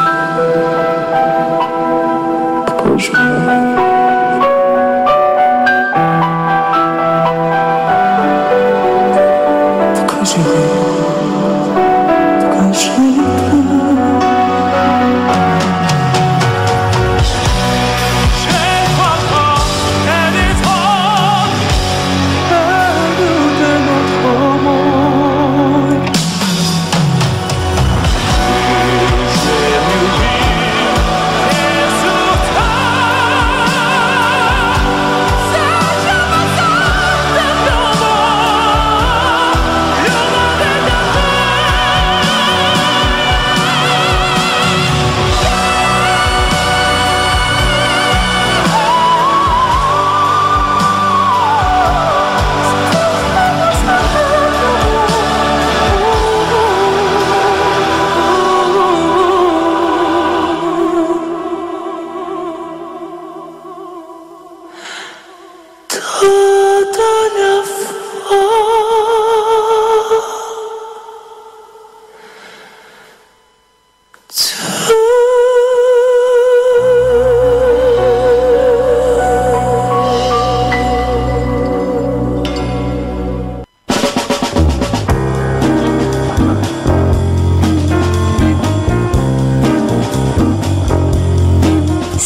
pourquoi je meurs. Pourquoi j'ai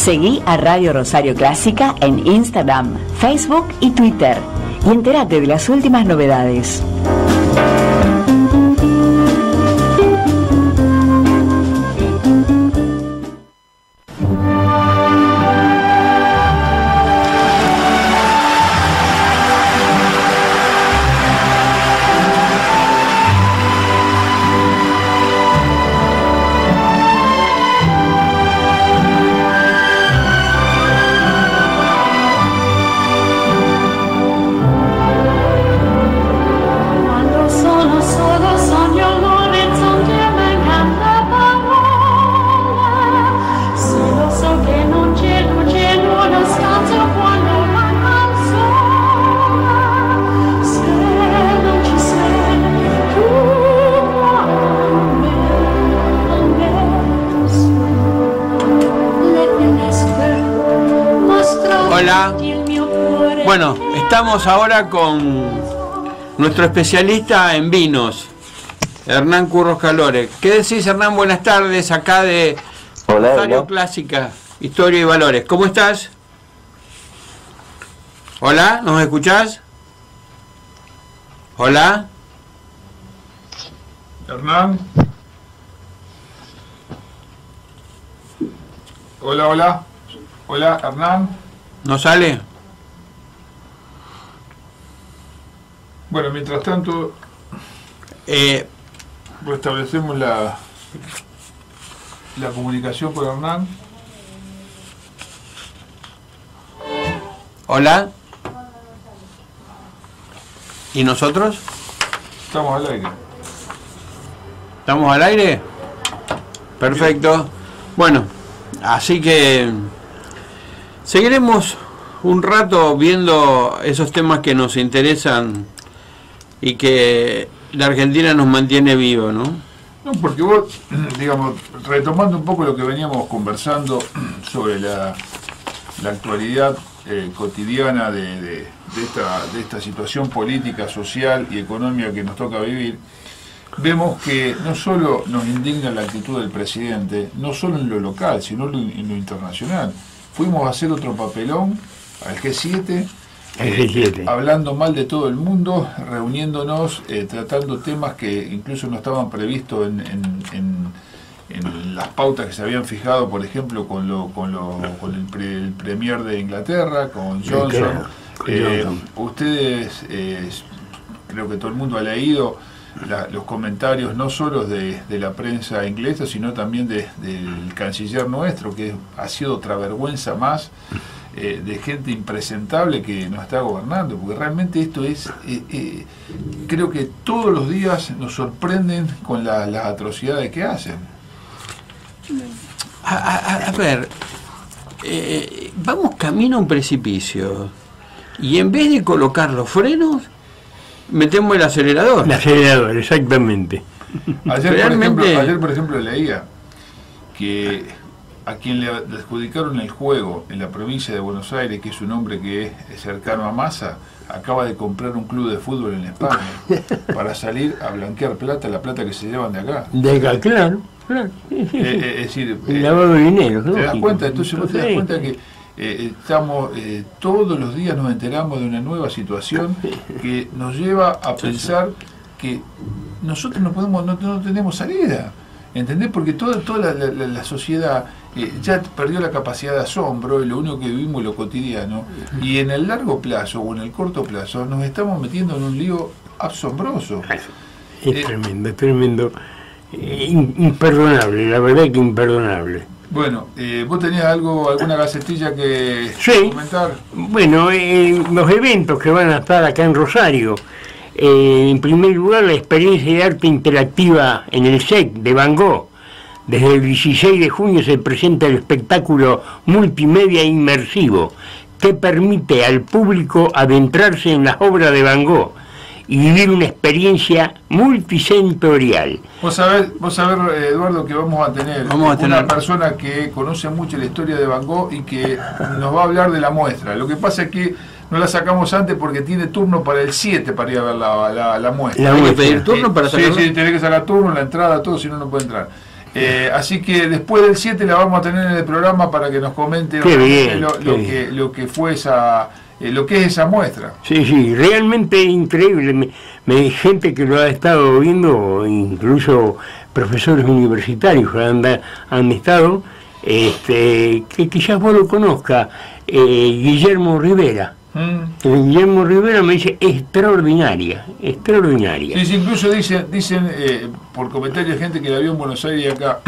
Seguí a Radio Rosario Clásica en Instagram, Facebook y Twitter y entérate de las últimas novedades. Bueno, estamos ahora con nuestro especialista en vinos, Hernán Curros Calore. ¿Qué decís, Hernán? Buenas tardes, acá de Rosario Clásica, Historia y Valores. ¿Cómo estás? Hola, ¿nos escuchás? Hola. Hernán. Hola, hola. Hola, Hernán. ¿No sale? Bueno, mientras tanto, restablecemos la comunicación con Hernán. Hola. ¿Y nosotros? Estamos al aire. ¿Estamos al aire? Perfecto. Bueno, así que seguiremos un rato viendo esos temas que nos interesan y que la Argentina nos mantiene vivo, ¿no? No, porque vos, digamos, retomando un poco lo que veníamos conversando sobre la actualidad cotidiana de esta situación política, social y económica que nos toca vivir, vemos que no solo nos indigna la actitud del presidente, no solo en lo local, sino en lo internacional. Fuimos a hacer otro papelón al G7, hablando mal de todo el mundo, reuniéndonos, tratando temas que incluso no estaban previstos en las pautas que se habían fijado, por ejemplo, con el Premier de Inglaterra, con Johnson. Ustedes, creo que todo el mundo ha leído los comentarios no solo de la prensa inglesa, sino también del canciller nuestro, que ha sido otra vergüenza más de gente impresentable que nos está gobernando, porque realmente esto es, creo que todos los días nos sorprenden con las atrocidades que hacen. A ver, vamos camino a un precipicio y en vez de colocar los frenos, metemos el acelerador. El acelerador, exactamente. Ayer, por ejemplo, leía que a quien le adjudicaron el juego en la provincia de Buenos Aires, que es un hombre que es cercano a Massa, acaba de comprar un club de fútbol en España para salir a blanquear plata, la plata que se llevan de acá. De acá, claro. Es decir, lavado de dinero, ¿no? ¿Te das cuenta? Entonces vos te das cuenta que estamos, todos los días nos enteramos de una nueva situación que nos lleva a pensar que nosotros no tenemos salida. ¿Entendés? Porque toda la sociedad ya perdió la capacidad de asombro y lo único que vivimos es lo cotidiano. Y en el largo plazo o en el corto plazo nos estamos metiendo en un lío asombroso. Es tremendo, es tremendo. Imperdonable, la verdad que imperdonable. Bueno, ¿vos tenías alguna gacetilla que comentar? Bueno, los eventos que van a estar acá en Rosario. En primer lugar, la experiencia de arte interactiva en el SEC de Van Gogh. Desde el 16 de junio se presenta el espectáculo multimedia inmersivo que permite al público adentrarse en las obras de Van Gogh y vivir una experiencia multisensorial. Vos sabés, Eduardo, que vamos a tener una persona que conoce mucho la historia de Van Gogh y que nos va a hablar de la muestra. Lo que pasa es que no la sacamos antes porque tiene turno para el 7 para ir a ver la muestra. ¿Hay que pedir turno para sacarlo? Sí, tenés que sacar turno, la entrada, todo, si no, no puede entrar. Así que después del 7 la vamos a tener en el programa para que nos comente lo que fue lo que es esa muestra. Sí, realmente increíble. Gente que lo ha estado viendo, incluso profesores universitarios han estado, que quizás vos lo conozcas, Guillermo Rivera. Guillermo Rivera me dice extraordinaria. Sí, incluso dicen por comentarios de gente que la vio en Buenos Aires y acá,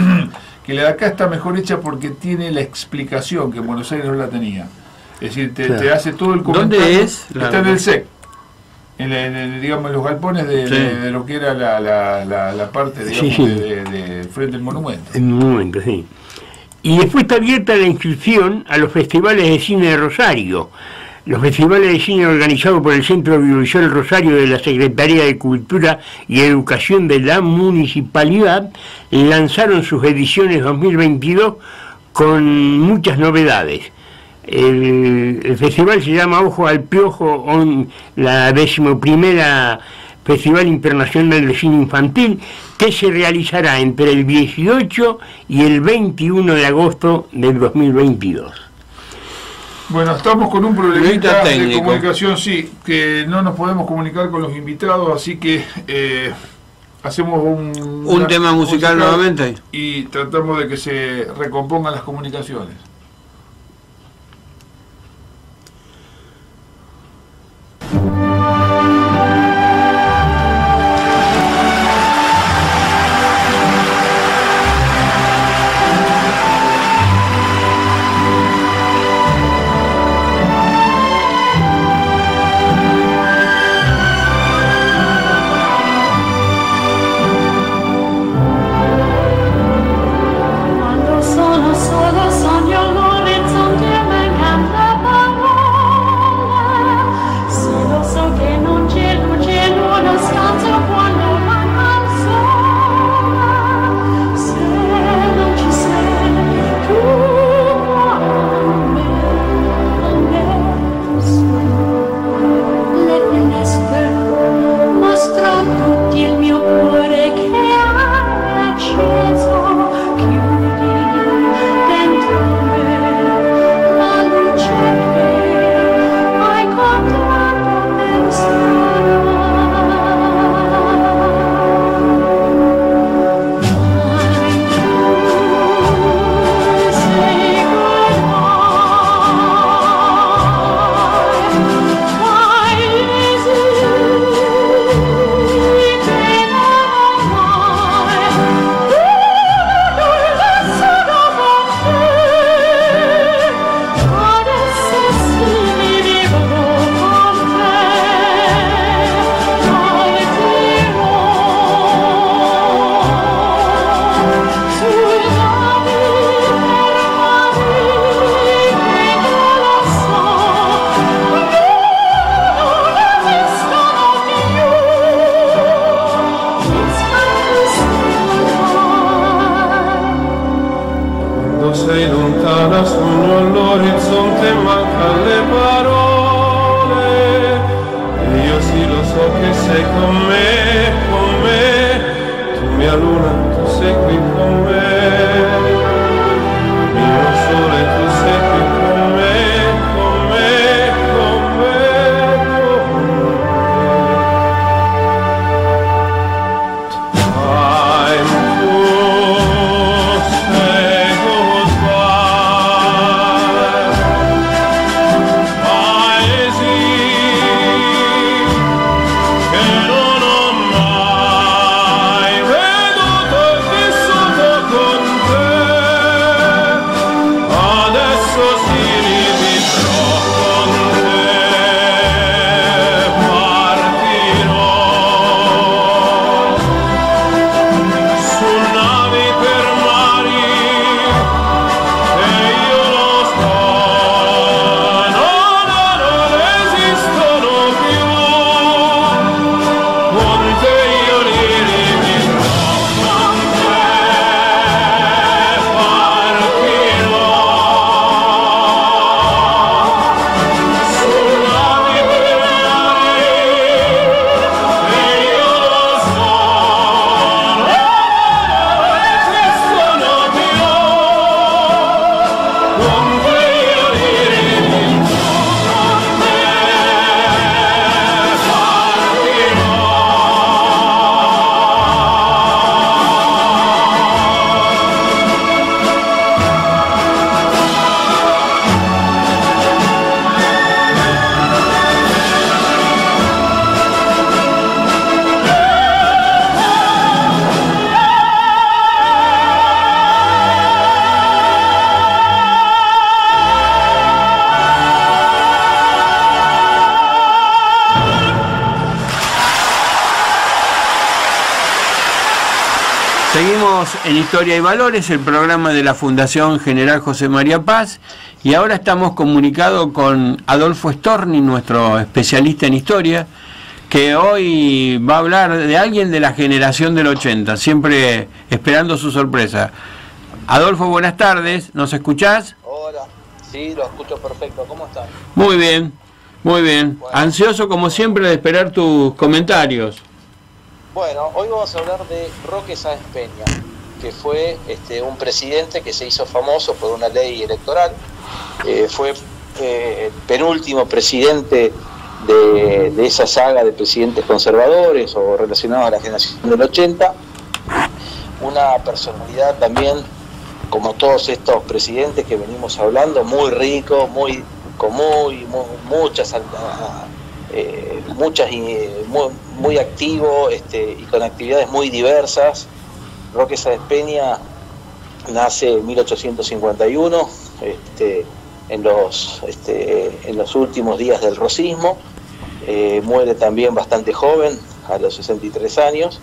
que la de acá está mejor hecha porque tiene la explicación que en Buenos Aires no la tenía. Es decir, te hace todo el comentario. ¿Dónde es? Está en el SEC. Digamos, en los galpones de lo que era la parte, digamos, de frente al monumento. El monumento, sí. Y después está abierta la inscripción a los festivales de cine de Rosario. Los festivales de cine organizados por el Centro Audiovisual Rosario de la Secretaría de Cultura y Educación de la Municipalidad lanzaron sus ediciones 2022 con muchas novedades. El festival se llama Ojo al Piojo, la 11ª Festival Internacional de Cine Infantil, que se realizará entre el 18 y el 21 de agosto del 2022. Bueno, estamos con un problemita de comunicación, sí, que no nos podemos comunicar con los invitados, así que hacemos un tema musical nuevamente y tratamos de que se recompongan las comunicaciones. Solo sogno sei lontana sogno all'orizzonte mancan le parole e io sì lo so che sei con me, tu mia luna, tu sei qui con me, mio sole, tu sei qui con me, con me, con me, con me. Time to say goodbye, paesi che non ho mai veduto e vissuto con te, adesso si rivivrò con te, partirò su navi per mari e io lo so, non esistono più, con te io li rivivrò, con te partirò su navi per mari e io lo so, esistono più, con te io li rivivrò, con te Seguimos en Historia y Valores, el programa de la Fundación General José María Paz, y ahora estamos comunicados con Adolfo Storni, nuestro especialista en historia, que hoy va a hablar de alguien de la generación del 80, siempre esperando su sorpresa. Adolfo, buenas tardes, ¿nos escuchás? Hola, sí, lo escucho perfecto, ¿cómo están? Muy bien, muy bien. Bueno. Ansioso como siempre de esperar tus comentarios. Bueno, hoy vamos a hablar de Roque Sáenz Peña, que fue un presidente que se hizo famoso por una ley electoral, fue el penúltimo presidente de esa saga de presidentes conservadores o relacionados a la generación del 80, una personalidad también, como todos estos presidentes que venimos hablando, muy rico, muy activo y con actividades muy diversas. Roque Sáenz Peña nace en 1851, en los últimos días del rosismo, muere también bastante joven, a los 63 años,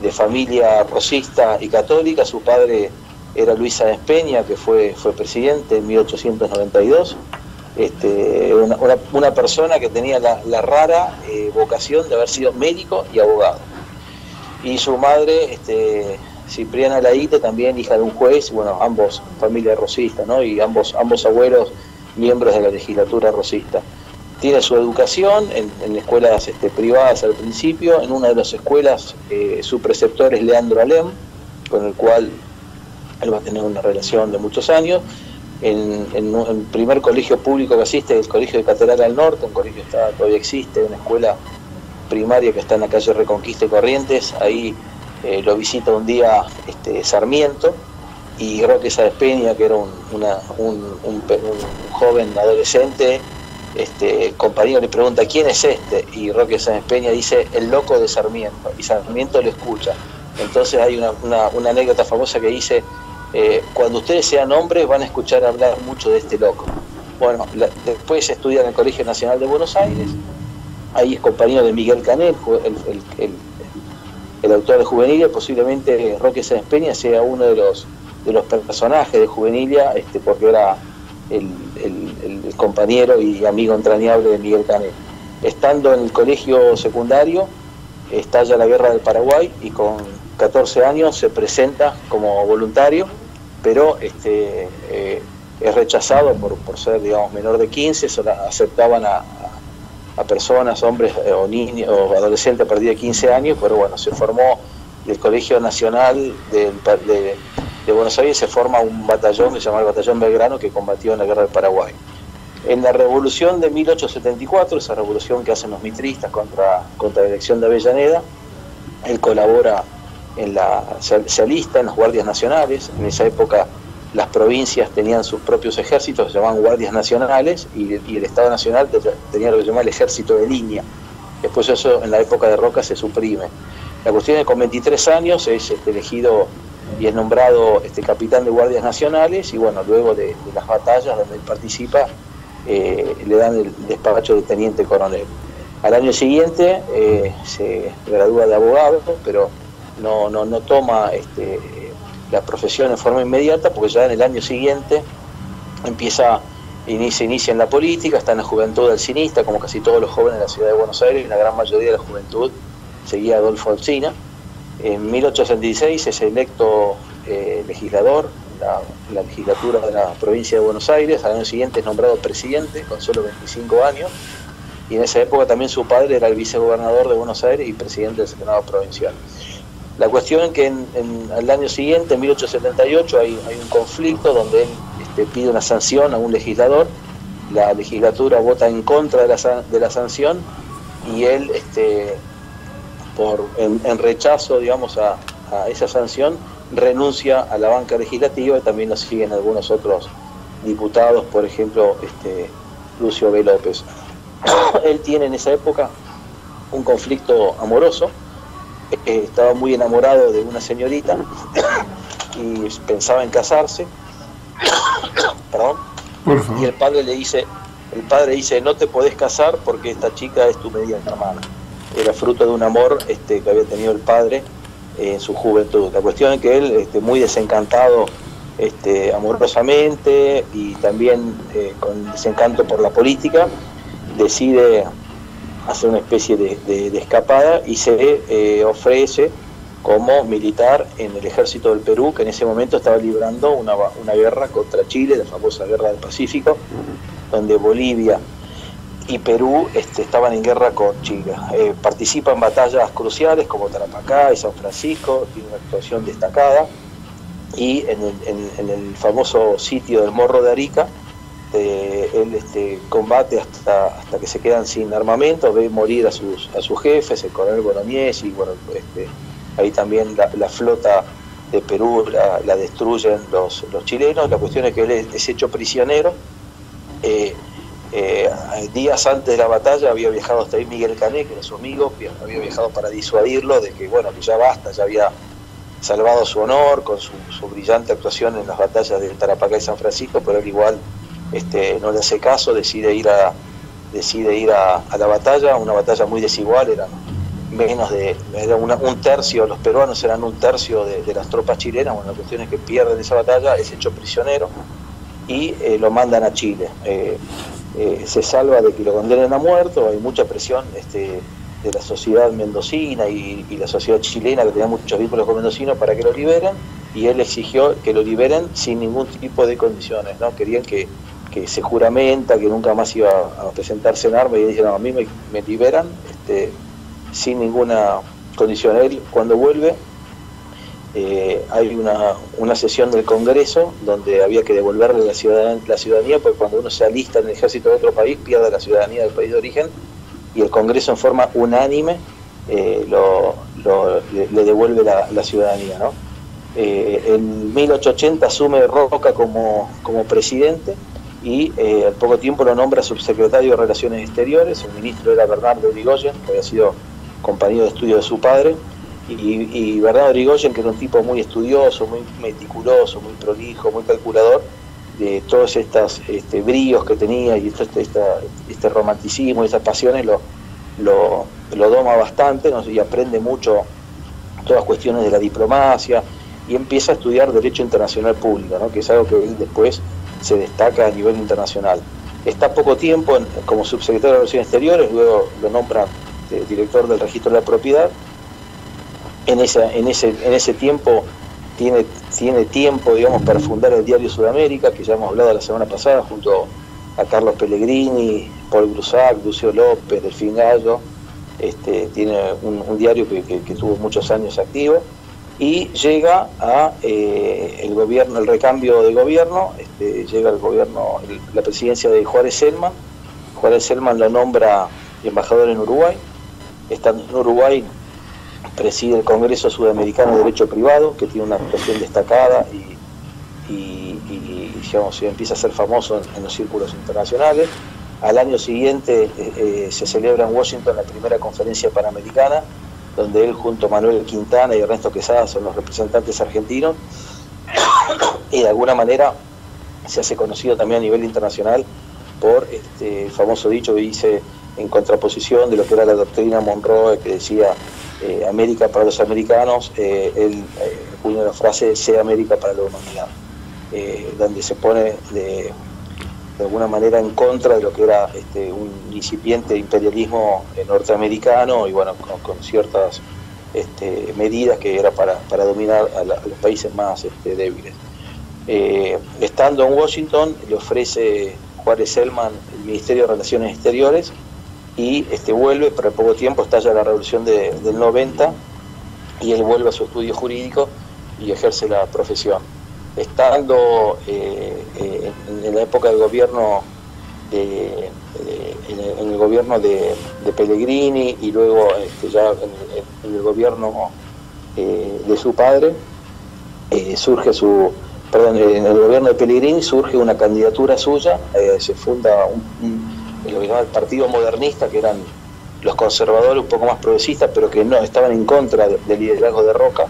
de familia rosista y católica. Su padre era Luis Sáenz Peña, que fue presidente en 1892. Una persona que tenía la rara vocación de haber sido médico y abogado. Y su madre, Cipriana Laíte, también hija de un juez, bueno, ambos familia rosista, ¿no? Y ambos abuelos miembros de la legislatura rosista. Tiene su educación en escuelas privadas al principio. En una de las escuelas su preceptor es Leandro Alem, con el cual él va a tener una relación de muchos años. En el primer colegio público que asiste, el Colegio de Catedral al Norte, un colegio que todavía existe, una escuela primaria que está en la calle Reconquista y Corrientes. Ahí lo visita un día Sarmiento, y Roque Sáenz Peña, que era un joven adolescente, compañero le pregunta: ¿quién es este? Y Roque Sáenz Peña dice: el loco de Sarmiento, y Sarmiento lo escucha. Entonces hay una anécdota famosa que dice: cuando ustedes sean hombres van a escuchar hablar mucho de este loco. Bueno, después estudia en el Colegio Nacional de Buenos Aires. Ahí es compañero de Miguel Canet, el autor de Juvenilia. Posiblemente Roque Sáenz Peña sea uno de los personajes de Juvenilia, porque era el compañero y amigo entrañable de Miguel Canet. Estando en el colegio secundario, estalla la guerra del Paraguay, y con 14 años se presenta como voluntario pero es rechazado por ser, digamos, menor de 15, solo aceptaban a personas, hombres o niños o adolescentes a partir de 15 años, pero bueno, se formó el Colegio Nacional de Buenos Aires, se forma un batallón que se llama el Batallón Belgrano, que combatió en la Guerra del Paraguay. En la revolución de 1874, esa revolución que hacen los mitristas contra la elección de Avellaneda, él colabora se alista en las Guardias Nacionales. En esa época las provincias tenían sus propios ejércitos, se llamaban Guardias Nacionales, y el Estado Nacional tenía lo que se llama el Ejército de Línea. Después eso en la época de Roca se suprime. La cuestión es que con 23 años es elegido y es nombrado capitán de Guardias Nacionales, y bueno, luego de las batallas donde él participa, le dan el despacho de teniente coronel. Al año siguiente se gradúa de abogado, pero no toma la profesión en forma inmediata, porque ya en el año siguiente se inicia en la política, está en la juventud alcinista, como casi todos los jóvenes de la ciudad de Buenos Aires, y la gran mayoría de la juventud seguía a Adolfo Alsina. En 1866 es electo legislador en la legislatura de la provincia de Buenos Aires. Al año siguiente es nombrado presidente con solo 25 años, y en esa época también su padre era el vicegobernador de Buenos Aires y presidente del Senado provincial. La cuestión es que al año siguiente, en 1878, hay un conflicto donde él pide una sanción a un legislador. La legislatura vota en contra de la sanción, y él, en rechazo, digamos, a esa sanción, renuncia a la banca legislativa, y también lo siguen algunos otros diputados, por ejemplo, Lucio B. López. Él tiene en esa época un conflicto amoroso. Estaba muy enamorado de una señorita y pensaba en casarse. Perdón. Y el padre dice, no te podés casar porque esta chica es tu media hermana. Era fruto de un amor que había tenido el padre en su juventud. La cuestión es que él, muy desencantado amorosamente, y también con desencanto por la política, decide hacer una especie de escapada, y se ofrece como militar en el ejército del Perú, que en ese momento estaba librando una guerra contra Chile, la famosa Guerra del Pacífico, donde Bolivia y Perú estaban en guerra con Chile. Participa en batallas cruciales como Tarapacá y San Francisco, tiene una actuación destacada, y en el famoso sitio del Morro de Arica, él combate hasta que se quedan sin armamento, ve morir a sus jefes, el coronel Bolognesi, y bueno, ahí también la flota de Perú la destruyen los chilenos. La cuestión es que él es hecho prisionero. Días antes de la batalla había viajado hasta ahí Miguel Cané, que era su amigo, había viajado para disuadirlo de que ya basta, ya había salvado su honor con su brillante actuación en las batallas de Tarapacá y San Francisco, pero él igual no le hace caso, decide ir a la batalla, una batalla muy desigual, era un tercio, los peruanos eran un tercio de las tropas chilenas. Bueno, la cuestión es que pierden esa batalla, es hecho prisionero y lo mandan a Chile. Se salva de que lo condenen a muerto, hay mucha presión de la sociedad mendocina y la sociedad chilena, que tenía muchos vínculos con mendocinos, para que lo liberen, y él exigió que lo liberen sin ningún tipo de condiciones, ¿no? Querían que se juramenta que nunca más iba a presentarse en armas, y dijeron, no, a mí me liberan sin ninguna condición. Él, cuando vuelve, hay una sesión del Congreso donde había que devolverle la ciudadanía, porque cuando uno se alista en el ejército de otro país pierde la ciudadanía del país de origen, y el Congreso en forma unánime le devuelve la ciudadanía, ¿no? En 1880 asume Roca como presidente, y al poco tiempo lo nombra subsecretario de Relaciones Exteriores. El ministro era Bernardo Irigoyen, que había sido compañero de estudio de su padre, y Bernardo Irigoyen, que era un tipo muy estudioso, muy meticuloso, muy prolijo, muy calculador, de todos estos bríos que tenía y este romanticismo y esas pasiones, lo doma bastante, ¿no? Y aprende mucho todas cuestiones de la diplomacia, y empieza a estudiar Derecho Internacional Público, ¿no? Que es algo que él después se destaca a nivel internacional. Está poco tiempo como subsecretario de Relaciones Exteriores, luego lo nombra director del Registro de la Propiedad. En ese tiempo tiene tiempo, digamos, para fundar el diario Sudamérica, que ya hemos hablado la semana pasada, junto a Carlos Pellegrini, Paul Grusac, Lucio López, Delfín Gallo. Tiene un diario que tuvo muchos años activo, y llega a el recambio de gobierno, llega el gobierno, la presidencia de Juárez Selman. Juárez Selman lo nombra embajador en Uruguay. Estando en Uruguay, preside el Congreso Sudamericano de Derecho Privado, que tiene una actuación destacada y digamos, empieza a ser famoso en los círculos internacionales. Al año siguiente se celebra en Washington la primera conferencia panamericana, donde él junto a Manuel Quintana y Ernesto Quesada son los representantes argentinos, y de alguna manera se hace conocido también a nivel internacional por el famoso dicho que dice, en contraposición de lo que era la doctrina Monroe, que decía América para los americanos, él acuñó la frase sea América para la humanidad, donde se pone de alguna manera en contra de lo que era un incipiente imperialismo norteamericano, y bueno, con ciertas medidas que era para dominar a los países más débiles. Estando en Washington, le ofrece Juárez Selman el Ministerio de Relaciones Exteriores, y vuelve, pero en poco tiempo estalla la revolución del 90, y él vuelve a su estudio jurídico y ejerce la profesión. Estando en la época del gobierno en el gobierno de Pellegrini, y luego ya en el gobierno de su padre, en el gobierno de Pellegrini surge una candidatura suya, se funda lo que llama el Partido Modernista, que eran los conservadores un poco más progresistas, pero que no estaban en contra del liderazgo de Roca.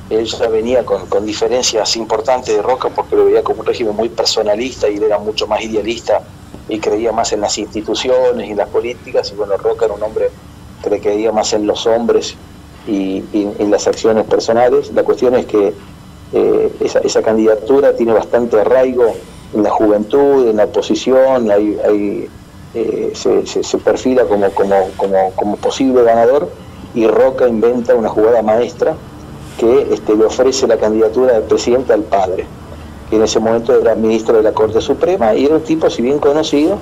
Él ya venía con diferencias importantes de Roca, porque lo veía como un régimen muy personalista, y él era mucho más idealista y creía más en las instituciones y las políticas, y bueno, Roca era un hombre que creía más en los hombres y en las acciones personales. La cuestión es que esa candidatura tiene bastante arraigo en la juventud, en la oposición, se perfila como posible ganador, y Roca inventa una jugada maestra que le ofrece la candidatura del presidente al padre, que en ese momento era ministro de la Corte Suprema, y era un tipo, si bien conocido,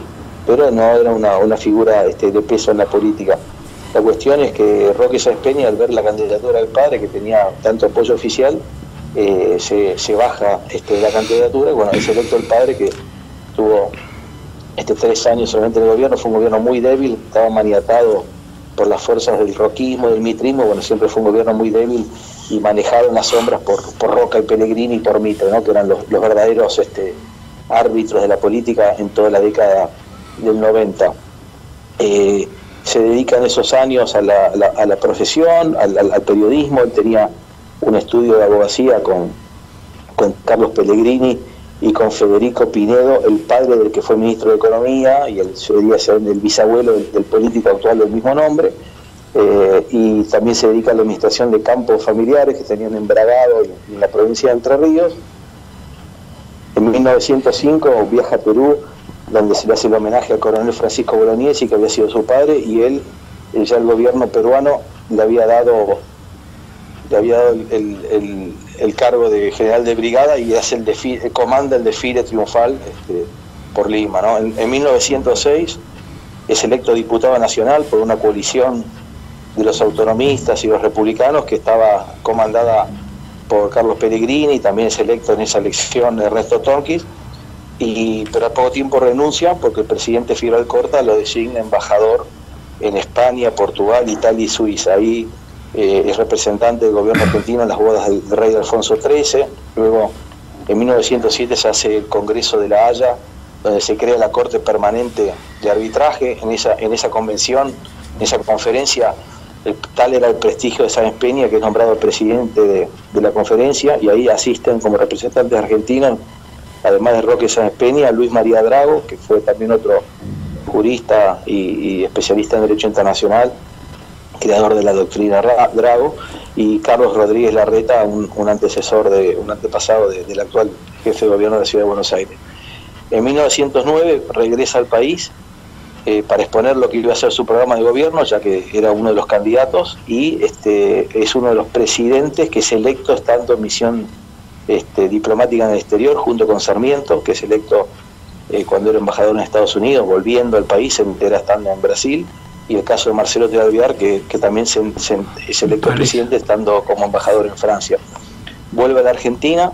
pero no era una figura de peso en la política. La cuestión es que Roque Sáenz Peña, al ver la candidatura del padre, que tenía tanto apoyo oficial, se baja de la candidatura, y bueno, es electo el padre, que tuvo 3 años solamente en el gobierno. Fue un gobierno muy débil, estaba maniatado por las fuerzas del roquismo, del mitrismo. Bueno, siempre fue un gobierno muy débil y manejado en las sombras por Roca y Pellegrini y por Mitre, ¿no? Que eran los verdaderos árbitros de la política en toda la década del 90. Se dedica en esos años a la profesión, al periodismo. Él tenía un estudio de abogacía con Carlos Pellegrini y con Federico Pinedo, el padre del que fue ministro de Economía, y sería el bisabuelo del político actual del mismo nombre. Y también se dedica a la administración de campos familiares que tenían en Bragado y en la provincia de Entre Ríos. En 1905 viaja a Perú, donde se le hace el homenaje al coronel Francisco Bolognesi, que había sido su padre, y él, ya el gobierno peruano le había dado el cargo de general de brigada, y hace comanda el desfile triunfal por Lima, ¿no? En 1906 es electo diputado nacional por una coalición de los autonomistas y los republicanos que estaba comandada por Carlos Pellegrini, y también es electo en esa elección Ernesto Tonquis, pero a poco tiempo renuncia porque el presidente Fidel Alcorta lo designa embajador en España, Portugal, Italia y Suiza. Ahí es representante del gobierno argentino en las bodas del rey Alfonso XIII. Luego, en 1907 se hace el Congreso de La Haya, donde se crea la Corte Permanente de Arbitraje. En esa convención, en esa conferencia, tal era el prestigio de Sáenz Peña, que es nombrado presidente de la conferencia, y ahí asisten como representantes argentinos, además de Roque Sáenz Peña, Luis María Drago, que fue también otro jurista y especialista en Derecho Internacional, creador de la doctrina Drago, y Carlos Rodríguez Larreta, un antepasado del actual jefe de gobierno de la Ciudad de Buenos Aires. En 1909 regresa al país para exponer lo que iba a ser su programa de gobierno, ya que era uno de los candidatos, y es uno de los presidentes que es electo estando en misión diplomática en el exterior, junto con Sarmiento, que es electo cuando era embajador en Estados Unidos, volviendo al país, era estando en Brasil, y el caso de Marcelo T. Alvear, que también es electo presidente estando como embajador en Francia. Vuelve a la Argentina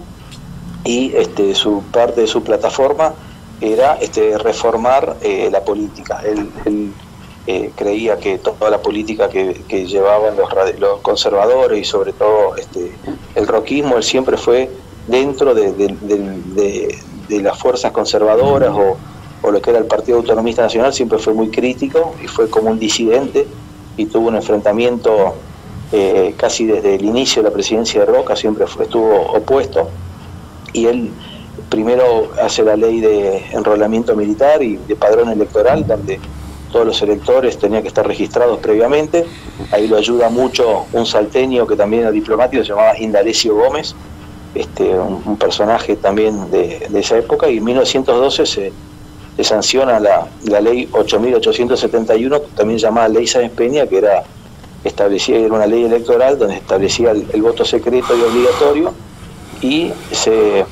y su parte de su plataforma era reformar la política. Él creía que toda la política que llevaban los conservadores y sobre todo el roquismo, él siempre fue dentro de las fuerzas conservadoras o lo que era el Partido Autonomista Nacional, siempre fue muy crítico y fue como un disidente y tuvo un enfrentamiento casi desde el inicio de la presidencia de Roca, siempre estuvo opuesto, y él primero hace la ley de enrolamiento militar y de padrón electoral, donde todos los electores tenían que estar registrados previamente. Ahí lo ayuda mucho un salteño que también era diplomático, se llamaba Indalecio Gómez, un personaje también de esa época, y en 1912 se sanciona la ley 8.871, también llamada Ley Sáenz Peña, que era una ley electoral donde establecía el voto secreto y obligatorio, y se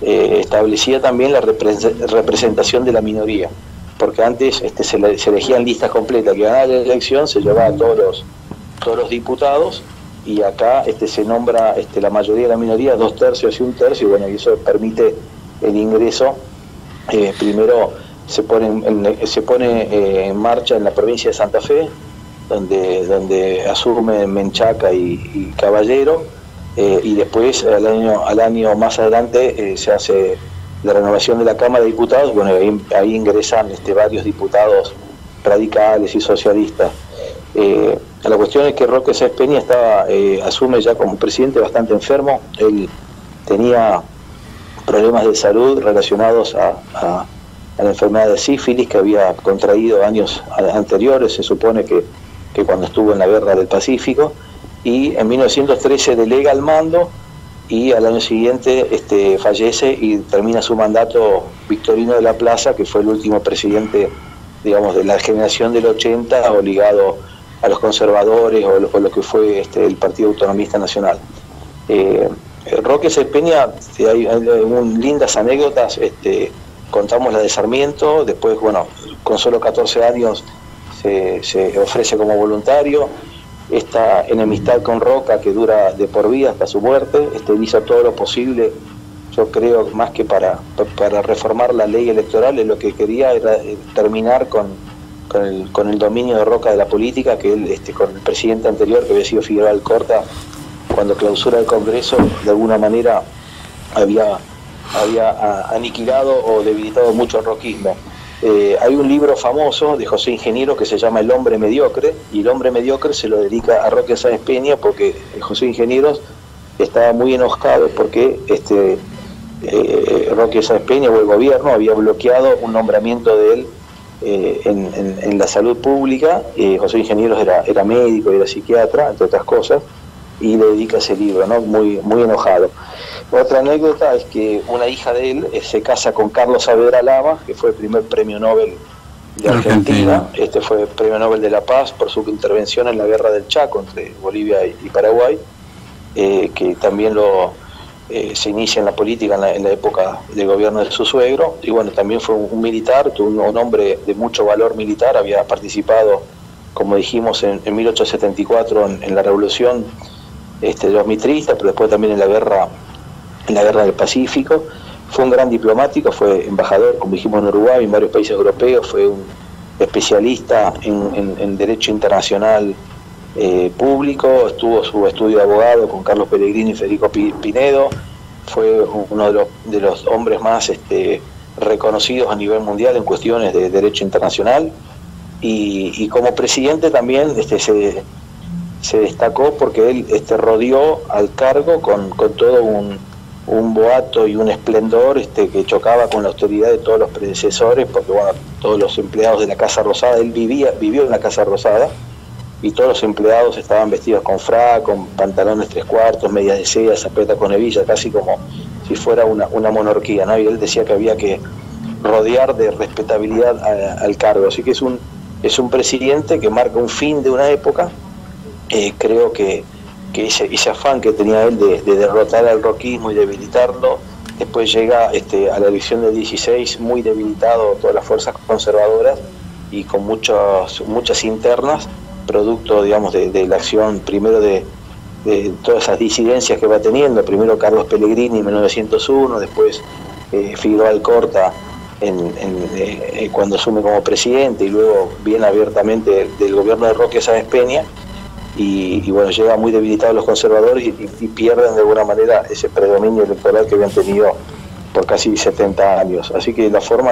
establecía también la representación de la minoría, porque antes se elegían listas completas, que ganaba la elección se llevaba a todos los diputados, y acá se nombra la mayoría de la minoría, 2 tercios y 1 tercio, y bueno, y eso permite el ingreso. Primero se pone en marcha en la provincia de Santa Fe, donde asume Menchaca y Caballero, y después al año más adelante se hace la renovación de la Cámara de Diputados. Bueno, ahí ingresan varios diputados radicales y socialistas. La cuestión es que Roque Sáenz Peña asume ya como presidente bastante enfermo. Él tenía problemas de salud relacionados a la enfermedad de sífilis que había contraído años anteriores, se supone que cuando estuvo en la Guerra del Pacífico, y en 1913 delega el mando, y al año siguiente fallece y termina su mandato Victorino de la Plaza, que fue el último presidente, digamos, de la generación del 80, o ligado a los conservadores o lo que fue el Partido Autonomista Nacional. Roque Sáenz Peña, hay lindas anécdotas, contamos la de Sarmiento. Después, bueno, con solo 14 años se ofrece como voluntario. Esta enemistad con Roca, que dura de por vida hasta su muerte, él hizo todo lo posible, yo creo, más que para reformar la ley electoral. Lo que quería era terminar con el dominio de Roca de la política, que él, con el presidente anterior, que había sido Figueroa Alcorta, cuando clausura el Congreso, de alguna manera había aniquilado o debilitado mucho el roquismo. Hay un libro famoso de José Ingeniero que se llama El hombre mediocre, y el hombre mediocre se lo dedica a Roque Sáenz Peña, porque José Ingenieros estaba muy enojado porque Roque Sáenz Peña o el gobierno había bloqueado un nombramiento de él en la salud pública. José Ingenieros era médico y era psiquiatra, entre otras cosas, y le dedica ese libro, ¿no? Muy enojado. Otra anécdota es que una hija de él se casa con Carlos Saavedra Lama, que fue el primer premio Nobel de Argentina. Fue el premio Nobel de la Paz por su intervención en la guerra del Chaco entre Bolivia y Paraguay, que también se inicia en la política en la época del gobierno de su suegro. Y bueno, también fue un militar, un hombre de mucho valor militar, había participado, como dijimos, en 1874 en la revolución de los mitristas, pero después también en la guerra del Pacífico. Fue un gran diplomático, fue embajador, como dijimos, en Uruguay, en varios países europeos, fue un especialista en derecho internacional público, estuvo su estudio de abogado con Carlos Pellegrini y Federico Pinedo, fue uno de los hombres más reconocidos a nivel mundial en cuestiones de derecho internacional, y como presidente también se destacó porque él rodeó al cargo con todo un boato y un esplendor que chocaba con la austeridad de todos los predecesores, porque bueno, todos los empleados de la Casa Rosada, él vivió en la Casa Rosada, y todos los empleados estaban vestidos con frac, con pantalones 3/4, medias de seda, zapata con hebilla, casi como si fuera una monarquía, ¿no? Y él decía que había que rodear de respetabilidad al cargo, así que es un presidente que marca un fin de una época. Creo que ese afán que tenía él de derrotar al roquismo y debilitarlo. Después llega a la elección del 16 muy debilitado, todas las fuerzas conservadoras y con muchas internas, producto, digamos, de la acción primero de todas esas disidencias que va teniendo, primero Carlos Pellegrini en 1901, después Figueroa Alcorta cuando asume como presidente, y luego bien abiertamente del gobierno de Roque Sáenz Peña, y bueno, llega muy debilitados los conservadores y pierden de alguna manera ese predominio electoral que habían tenido por casi 70 años. Así que la forma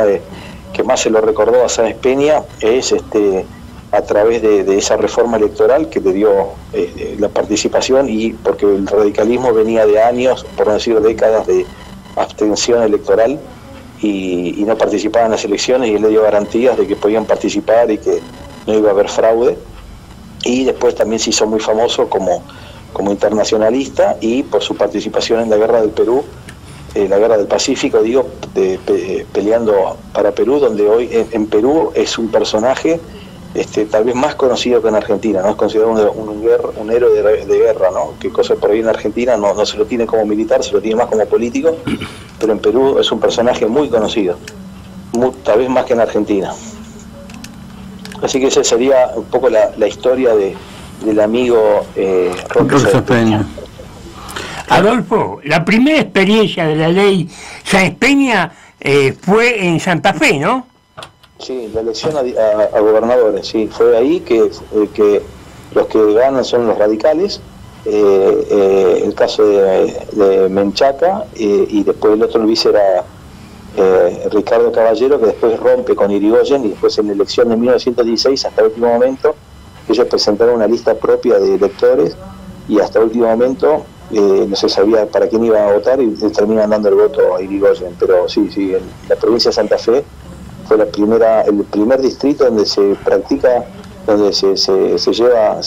que más se lo recordó a Sáenz Peña es a través de esa reforma electoral que le dio la participación, y porque el radicalismo venía de años, por no decir décadas, de abstención electoral y no participaban en las elecciones, y él le dio garantías de que podían participar y que no iba a haber fraude. Y después también se hizo muy famoso como internacionalista, y por su participación en la guerra del Perú, la guerra del Pacífico, peleando para Perú, donde hoy en Perú es un personaje tal vez más conocido que en Argentina, ¿no? Es considerado un héroe de guerra, ¿no? Que cosa por ahí en Argentina no se lo tiene como militar, se lo tiene más como político, pero en Perú es un personaje muy conocido, tal vez más que en Argentina. Así que esa sería un poco la historia del amigo Roque Sáenz Peña. Adolfo, la primera experiencia de la ley Sáenz Peña fue en Santa Fe, ¿no? Sí, la elección a gobernadores, sí. Fue ahí que los que ganan son los radicales, el caso de Menchaca, y después el otro Luis era Ricardo Caballero, que después rompe con Irigoyen, y después en la elección de 1916, hasta el último momento, ellos presentaron una lista propia de electores, y hasta el último momento no se sabía para quién iban a votar, y terminan dando el voto a Irigoyen. Pero sí, en la provincia de Santa Fe fue el primer distrito donde se practica, donde se lleva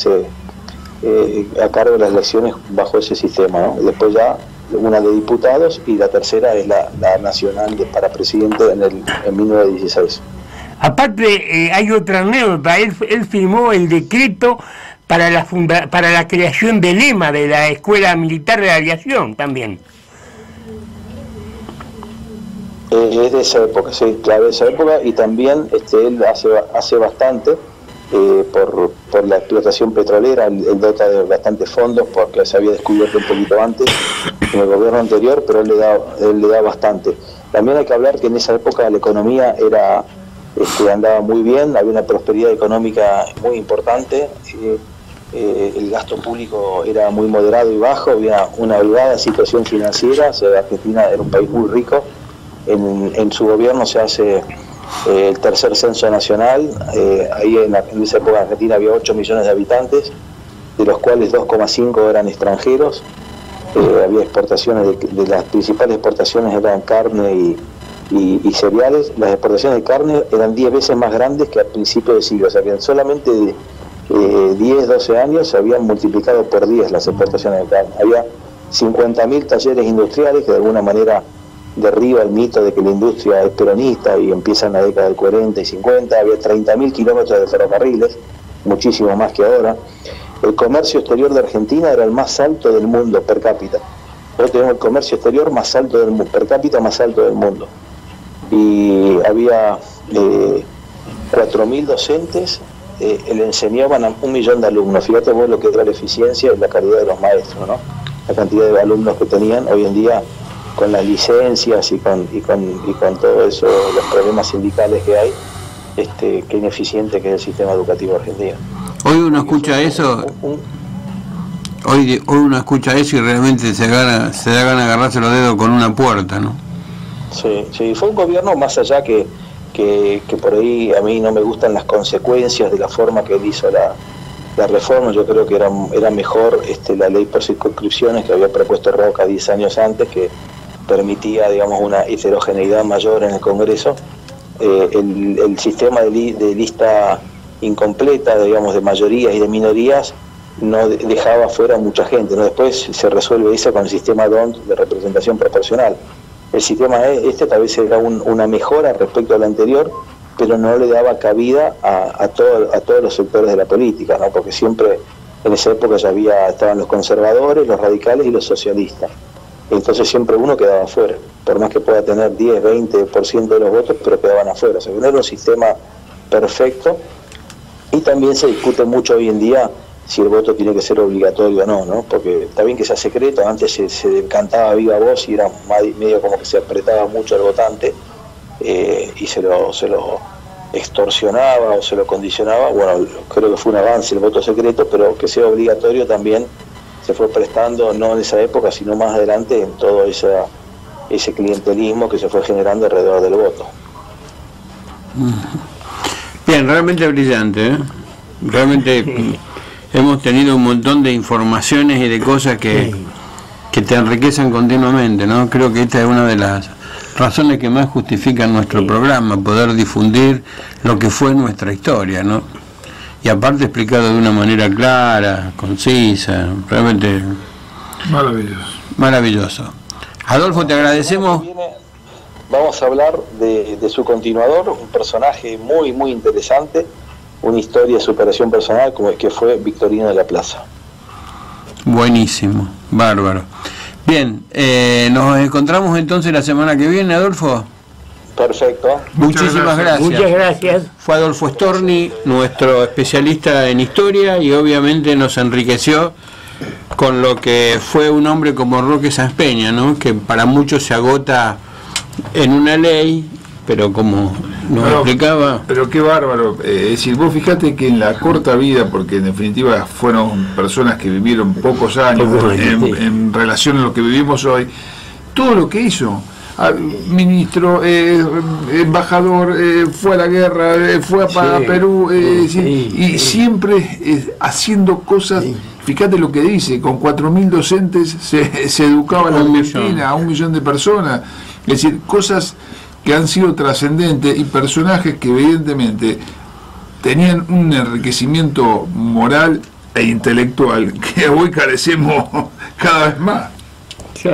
a cargo las elecciones bajo ese sistema, ¿no? Después ya una de diputados, y la tercera es la nacional para presidente en 1916. Aparte, hay otra anécdota. Él firmó el decreto para la creación del lema de la Escuela Militar de Aviación también. Es de esa época, sí, claro, de esa época. Y también él hace bastante por la explotación petrolera. Él dota de bastantes fondos porque se había descubierto un poquito antes en el gobierno anterior, pero él le da bastante. También hay que hablar que en esa época la economía andaba muy bien, había una prosperidad económica muy importante, el gasto público era muy moderado y bajo, había una holgada situación financiera. Argentina era un país muy rico. En su gobierno se hace el tercer censo nacional. Ahí en esa época en Argentina había 8 millones de habitantes, de los cuales 2,5 eran extranjeros. Había exportaciones de las principales exportaciones eran carne y cereales. Las exportaciones de carne eran 10 veces más grandes que al principio del siglo. O sea que en solamente 10, 12 años se habían multiplicado por 10 las exportaciones de carne. Había 50.000 talleres industriales, que de alguna manera derriba el mito de que la industria es peronista y empieza en la década del 40 y 50. Había 30.000 kilómetros de ferrocarriles, muchísimo más que ahora. El comercio exterior de Argentina era el más alto del mundo per cápita. Hoy tenemos el comercio exterior más alto del mundo, per cápita más alto del mundo. Y había 4.000 docentes, le enseñaban a 1 millón de alumnos. Fíjate vos lo que era la eficiencia y la calidad de los maestros, ¿no? La cantidad de alumnos que tenían. Hoy en día, con las licencias y con todo eso, los problemas sindicales que hay, qué ineficiente que es el sistema educativo argentino. Hoy uno escucha eso, hoy uno escucha eso y realmente se da gana de agarrarse los dedos con una puerta, ¿no? Sí, fue un gobierno más allá que por ahí a mí no me gustan las consecuencias de la forma que él hizo la reforma. Yo creo que era mejor la ley por circunscripciones que había propuesto Roca 10 años antes, que permitía, digamos, una heterogeneidad mayor en el Congreso. El sistema de lista incompleta, digamos, de mayorías y de minorías, no dejaba fuera a mucha gente, ¿no? Después se resuelve eso con el sistema DONT de representación proporcional. El sistema tal vez era una mejora respecto al anterior, pero no le daba cabida a todos los sectores de la política, ¿no? Porque siempre En esa época ya estaban los conservadores, los radicales y los socialistas. Entonces siempre uno quedaba afuera, por más que pueda tener 10, 20% de los votos, pero quedaban afuera. O sea, no era un sistema perfecto, y también se discute mucho hoy en día si el voto tiene que ser obligatorio o no, ¿no? Porque está bien que sea secreto, antes se cantaba viva voz y era medio como que se apretaba mucho al votante, y se lo extorsionaba o se lo condicionaba. Bueno, creo que fue un avance el voto secreto, pero que sea obligatorio también se fue prestando, no en esa época, sino más adelante, en todo ese clientelismo que se fue generando alrededor del voto. Bien, realmente brillante, ¿eh? Realmente hemos tenido un montón de informaciones y de cosas que te enriquecen continuamente, ¿no? Creo que esta es una de las razones que más justifican nuestro programa, poder difundir lo que fue nuestra historia, ¿no? Y aparte explicado de una manera clara, concisa, realmente maravilloso. Adolfo, te agradecemos. Vamos a hablar de su continuador, un personaje muy, muy interesante, una historia de superación personal como que fue Victorino de la Plaza. Buenísimo, bárbaro. Bien, nos encontramos entonces la semana que viene, Adolfo. Perfecto. Muchísimas gracias. Muchas gracias. Fue Adolfo Storni, nuestro especialista en historia, y obviamente nos enriqueció con lo que fue un hombre como Roque Sáenz Peña, ¿no? Que para muchos se agota en una ley, pero como nos explicaba... Pero qué bárbaro. Es decir, vos fijate que en la corta vida, porque en definitiva fueron personas que vivieron pocos años en relación a lo que vivimos hoy, todo lo que hizo... ministro, embajador, fue a la guerra, fue a Perú, y siempre haciendo cosas. Fíjate lo que dice, con 4.000 docentes se educaba la Argentina, a 1 millón de personas. Es decir, cosas que han sido trascendentes y personajes que evidentemente tenían un enriquecimiento moral e intelectual que hoy carecemos cada vez más.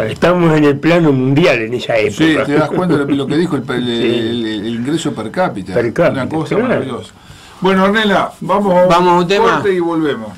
Estamos en el plano mundial en esa época. Sí, te das cuenta de lo que dijo el ingreso per cápita. Una cosa maravillosa. Bueno, Ornella, vamos a un tema y volvemos.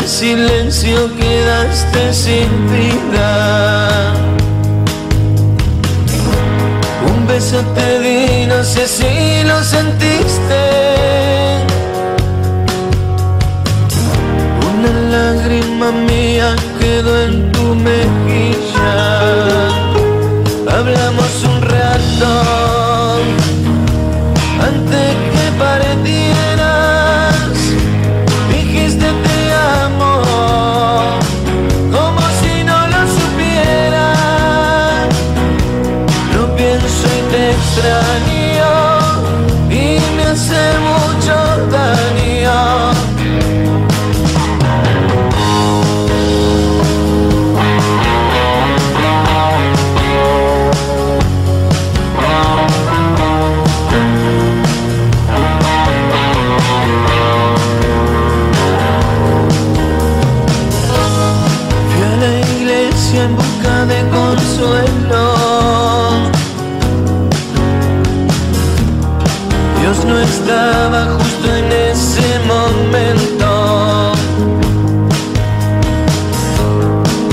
Silencio, quedaste sin vida. Un beso te di, no sé si lo sentiste. Una lágrima mía quedó en tu mejilla. Hablamos un rato antes que partieras. Dijiste te amo, como si no lo supiera. Lo pienso y te extraño, y me hace mucho daño. En busca de consuelo, Dios no estaba justo en ese momento.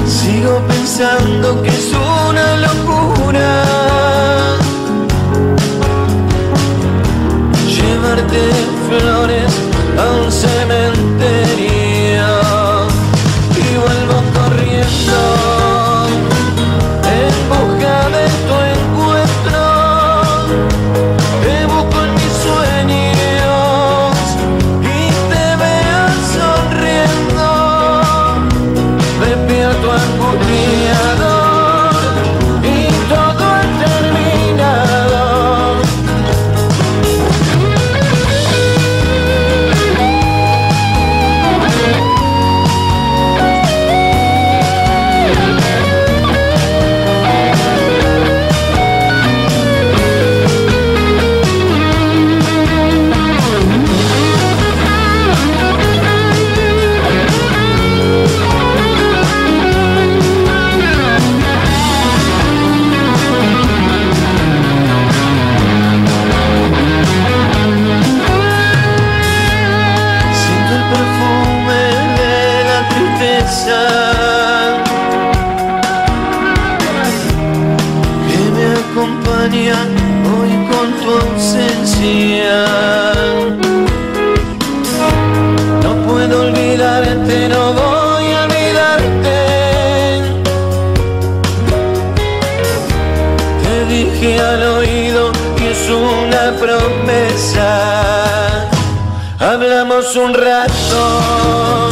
Sigo pensando que es una locura llevarte flores a un cementerio, y vuelvo corriendo de tu encuentro. Te busco en mis sueños y extraña hoy con tu ausencia. No puedo olvidarte, no voy a olvidarte. Te dije al oído que es una promesa. Hablamos un rato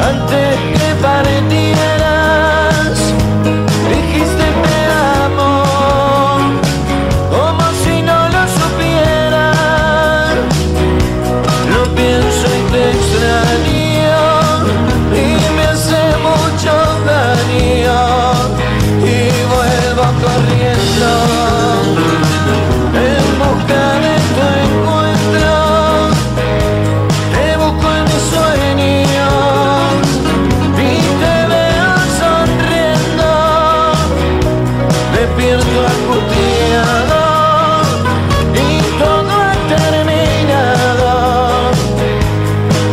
antes que partieras. Dijiste te amo, como si no lo supiera. Lo pienso y te extraño, y me hace mucho daño, y vuelvo corriendo en busca de tu encuentro. Te busco en mis sueños y te veo sonriendo. Despierto angustiado y todo ha terminado.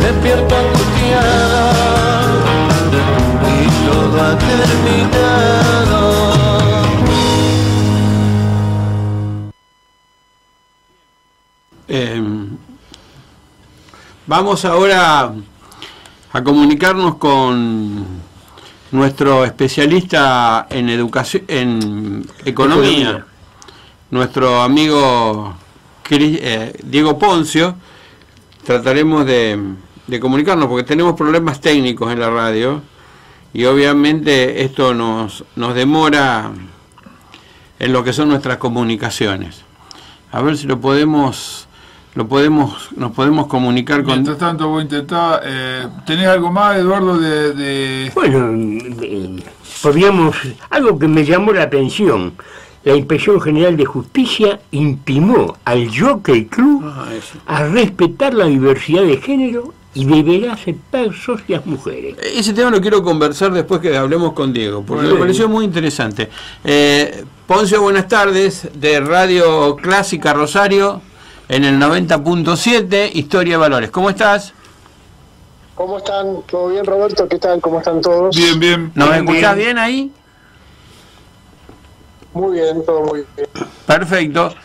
Despierto angustiado y todo ha terminado. Vamos ahora a comunicarnos con nuestro especialista en educación, en economía, nuestro amigo Diego Poncio. Trataremos de comunicarnos porque tenemos problemas técnicos en la radio y obviamente esto nos demora en lo que son nuestras comunicaciones. A ver si nos podemos comunicar con... Mientras tanto voy a intentar... ¿tenés algo más, Eduardo, Bueno, podríamos... Algo que me llamó la atención. La Inspección General de Justicia intimó al Jockey Club a respetar la diversidad de género y deberá aceptar socias mujeres. Ese tema lo quiero conversar después que hablemos con Diego, porque me pareció muy interesante. Poncio, buenas tardes, de Radio Clásica Rosario, en el 90.7, Historia y Valores. ¿Cómo estás? ¿Cómo están? ¿Todo bien, Roberto? ¿Qué tal? ¿Cómo están todos? Bien, bien. ¿Nos escuchás bien ahí? Muy bien, todo muy bien. Perfecto.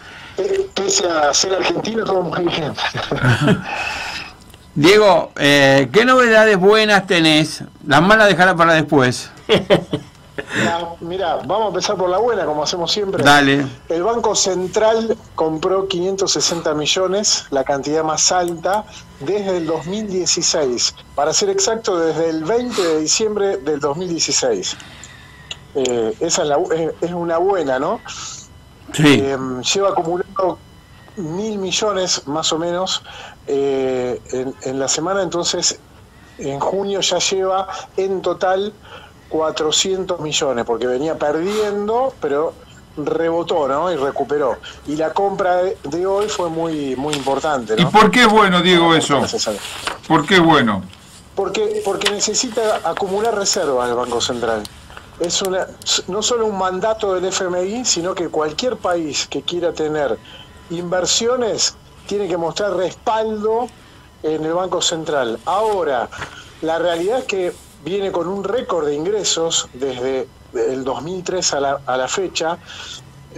Pese a ser argentino, todo muy bien. Diego, ¿qué novedades buenas tenés? Las malas dejará para después. Mira, vamos a empezar por la buena, como hacemos siempre. Dale. El Banco Central compró 560 millones, la cantidad más alta, desde el 2016. Para ser exacto, desde el 20 de diciembre del 2016. Esa es una buena, ¿no? Sí. Lleva acumulado 1.000 millones, más o menos, en la semana. Entonces, en junio ya lleva en total 400 millones, porque venía perdiendo, pero rebotó, ¿no? Y recuperó. Y la compra de hoy fue muy importante, ¿no? ¿Y por qué es bueno, Diego, eso? ¿Por qué es bueno? Porque necesita acumular reservas el Banco Central. Es no solo un mandato del FMI, sino que cualquier país que quiera tener inversiones tiene que mostrar respaldo en el Banco Central. Ahora, la realidad es que viene con un récord de ingresos desde el 2003 a la fecha,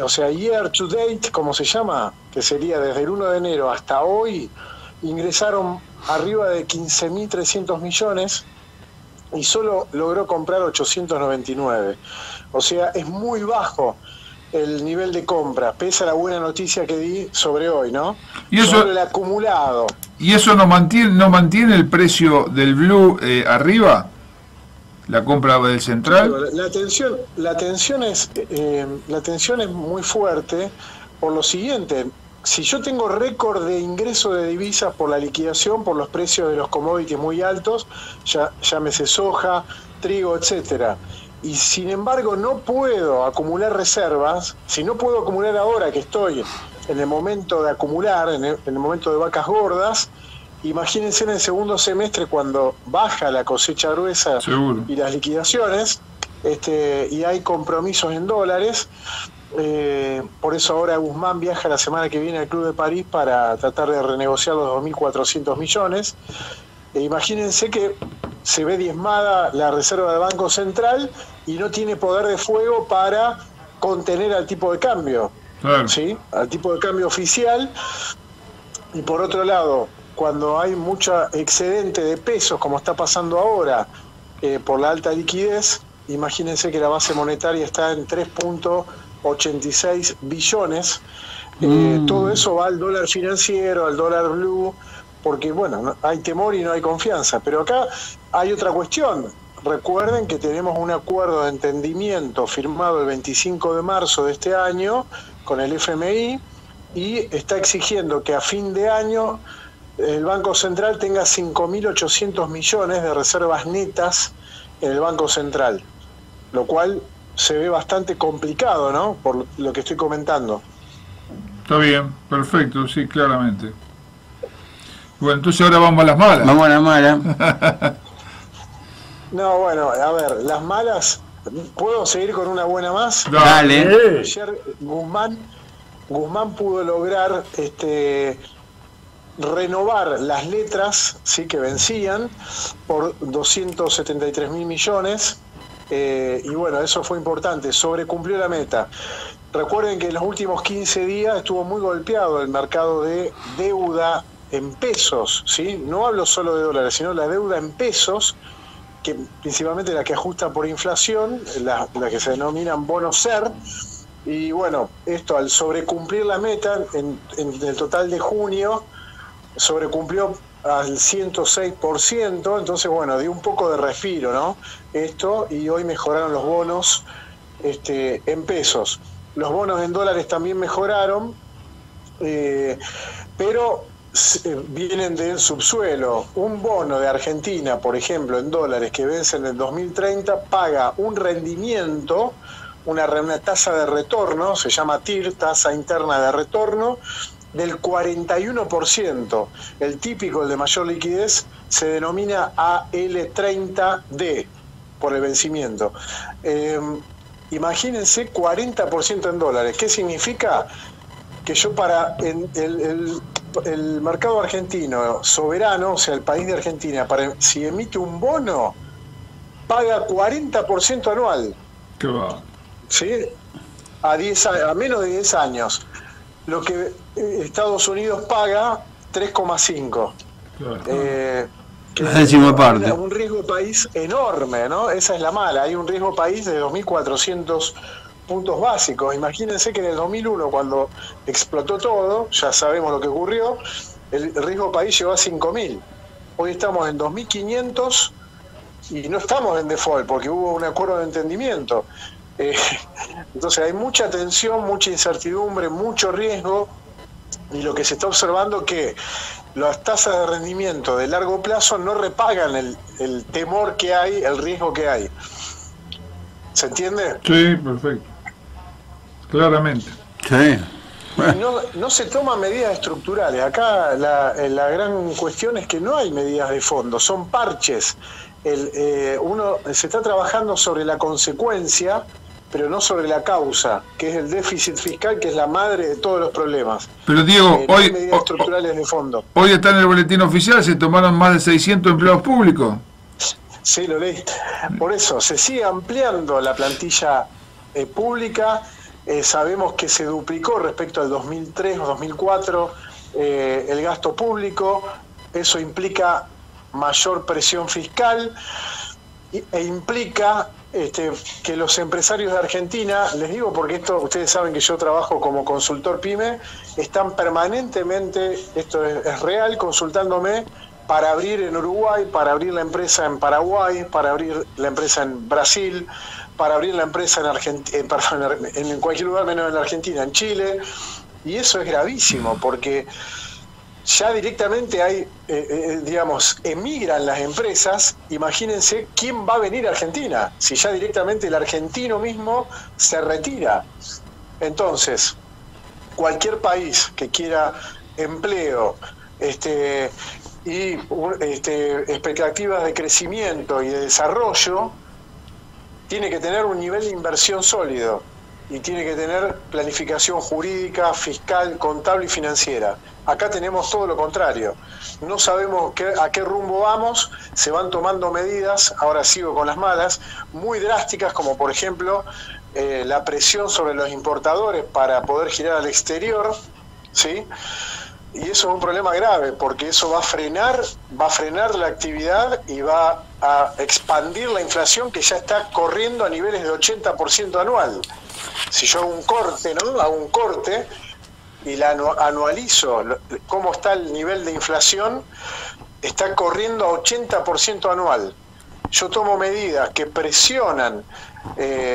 o sea, year to date, como se llama, que sería desde el 1 de enero hasta hoy, ingresaron arriba de 15.300 millones y solo logró comprar 899. O sea, es muy bajo el nivel de compra, pese a la buena noticia que di sobre hoy, ¿no? Y eso, sobre el acumulado. ¿Y eso no mantiene el precio del blue arriba? ¿La compra del central? La tensión es muy fuerte por lo siguiente. Si yo tengo récord de ingreso de divisas por la liquidación, por los precios de los commodities muy altos, llámese soja, trigo, etcétera, y sin embargo no puedo acumular reservas, si no puedo acumular ahora que estoy en el momento de acumular, en el momento de vacas gordas, imagínense en el segundo semestre cuando baja la cosecha gruesa. Seguro. Y las liquidaciones, y hay compromisos en dólares. Por eso ahora Guzmán viaja la semana que viene al Club de París para tratar de renegociar los 2.400 millones. Imagínense que se ve diezmada la reserva del Banco Central y no tiene poder de fuego para contener al tipo de cambio, Claro. ¿sí? Al tipo de cambio oficial. Y por otro lado, cuando hay mucha excedente de pesos, como está pasando ahora, por la alta liquidez, imagínense que la base monetaria está en 3.86 billones. Todo eso va al dólar financiero, al dólar blue, porque bueno, hay temor y no hay confianza. Pero acá hay otra cuestión. Recuerden que tenemos un acuerdo de entendimiento firmado el 25 de marzo de este año con el FMI, y está exigiendo que a fin de año el Banco Central tenga 5.800 millones de reservas netas en el Banco Central, lo cual se ve bastante complicado, ¿no? Por lo que estoy comentando. Está bien, perfecto, sí, claramente. Bueno, entonces ahora vamos a las malas. Vamos a las malas. No, bueno, a ver, las malas, ¿puedo seguir con una buena más? Dale. Ayer Guzmán pudo lograr renovar las letras, sí, que vencían por 273.000 millones, y bueno, eso fue importante, sobrecumplió la meta. Recuerden que en los últimos 15 días estuvo muy golpeado el mercado de deuda en pesos, ¿sí? No hablo solo de dólares, sino la deuda en pesos, que principalmente la que ajusta por inflación, la que se denominan bonos SER. Y bueno, esto al sobrecumplir la meta, en el total de junio, sobrecumplió al 106%, entonces bueno, dio un poco de respiro, ¿no? Esto, y hoy mejoraron los bonos en pesos. Los bonos en dólares también mejoraron, pero vienen del subsuelo. Un bono de Argentina, por ejemplo, en dólares, que vence en el 2030, paga un rendimiento, una tasa de retorno, se llama TIR, tasa interna de retorno, del 41%. El típico, el de mayor liquidez, se denomina AL30D, por el vencimiento. Imagínense 40% en dólares. ¿Qué significa? Que yo el mercado argentino soberano, o sea, el país de Argentina, si emite un bono, paga 40% anual. ¿Qué va? ¿Sí? A menos de 10 años. Lo que Estados Unidos paga, 3,5. Claro. La décima parte. Un riesgo país enorme, ¿no? Esa es la mala. Hay un riesgo país de 2.400 puntos básicos. Imagínense que en el 2001, cuando explotó todo, ya sabemos lo que ocurrió, el riesgo país llegó a 5.000. Hoy estamos en 2.500 y no estamos en default porque hubo un acuerdo de entendimiento. Entonces hay mucha tensión, mucha incertidumbre, mucho riesgo, y lo que se está observando es que las tasas de rendimiento de largo plazo no repagan el temor que hay, el riesgo que hay. ¿Se entiende? Sí, perfecto. Claramente. Sí. No se toman medidas estructurales. Acá la gran cuestión es que no hay medidas de fondo, son parches. Uno se está trabajando sobre la consecuencia, pero no sobre la causa, que es el déficit fiscal, que es la madre de todos los problemas. Pero Diego, no hay medidas estructurales de fondo. Hoy está en el boletín oficial, se tomaron más de 600 empleados públicos. Sí, lo leí. Por eso, se sigue ampliando la plantilla pública. Sabemos que se duplicó respecto al 2003 o 2004 el gasto público. Eso implica mayor presión fiscal e implica que los empresarios de Argentina, les digo porque esto ustedes saben que yo trabajo como consultor PYME, están permanentemente, esto es real, consultándome para abrir en Uruguay, para abrir la empresa en Paraguay, para abrir la empresa en Brasil, para abrir la empresa en cualquier lugar menos en la Argentina, en Chile, y eso es gravísimo porque ya directamente hay, emigran las empresas. Imagínense quién va a venir a Argentina, si ya directamente el argentino mismo se retira. Entonces, cualquier país que quiera empleo y expectativas de crecimiento y de desarrollo, tiene que tener un nivel de inversión sólido. y tiene que tener planificación jurídica, fiscal, contable y financiera. Acá tenemos todo lo contrario. No sabemos a qué rumbo vamos, se van tomando medidas, ahora sigo con las malas, muy drásticas, como por ejemplo la presión sobre los importadores para poder girar al exterior, ¿sí? Y eso es un problema grave, porque eso va a frenar la actividad y va a expandir la inflación que ya está corriendo a niveles de 80% anual. Si yo hago un corte, ¿no? Hago un corte y la anualizo cómo está el nivel de inflación, está corriendo a 80% anual. Yo tomo medidas que presionan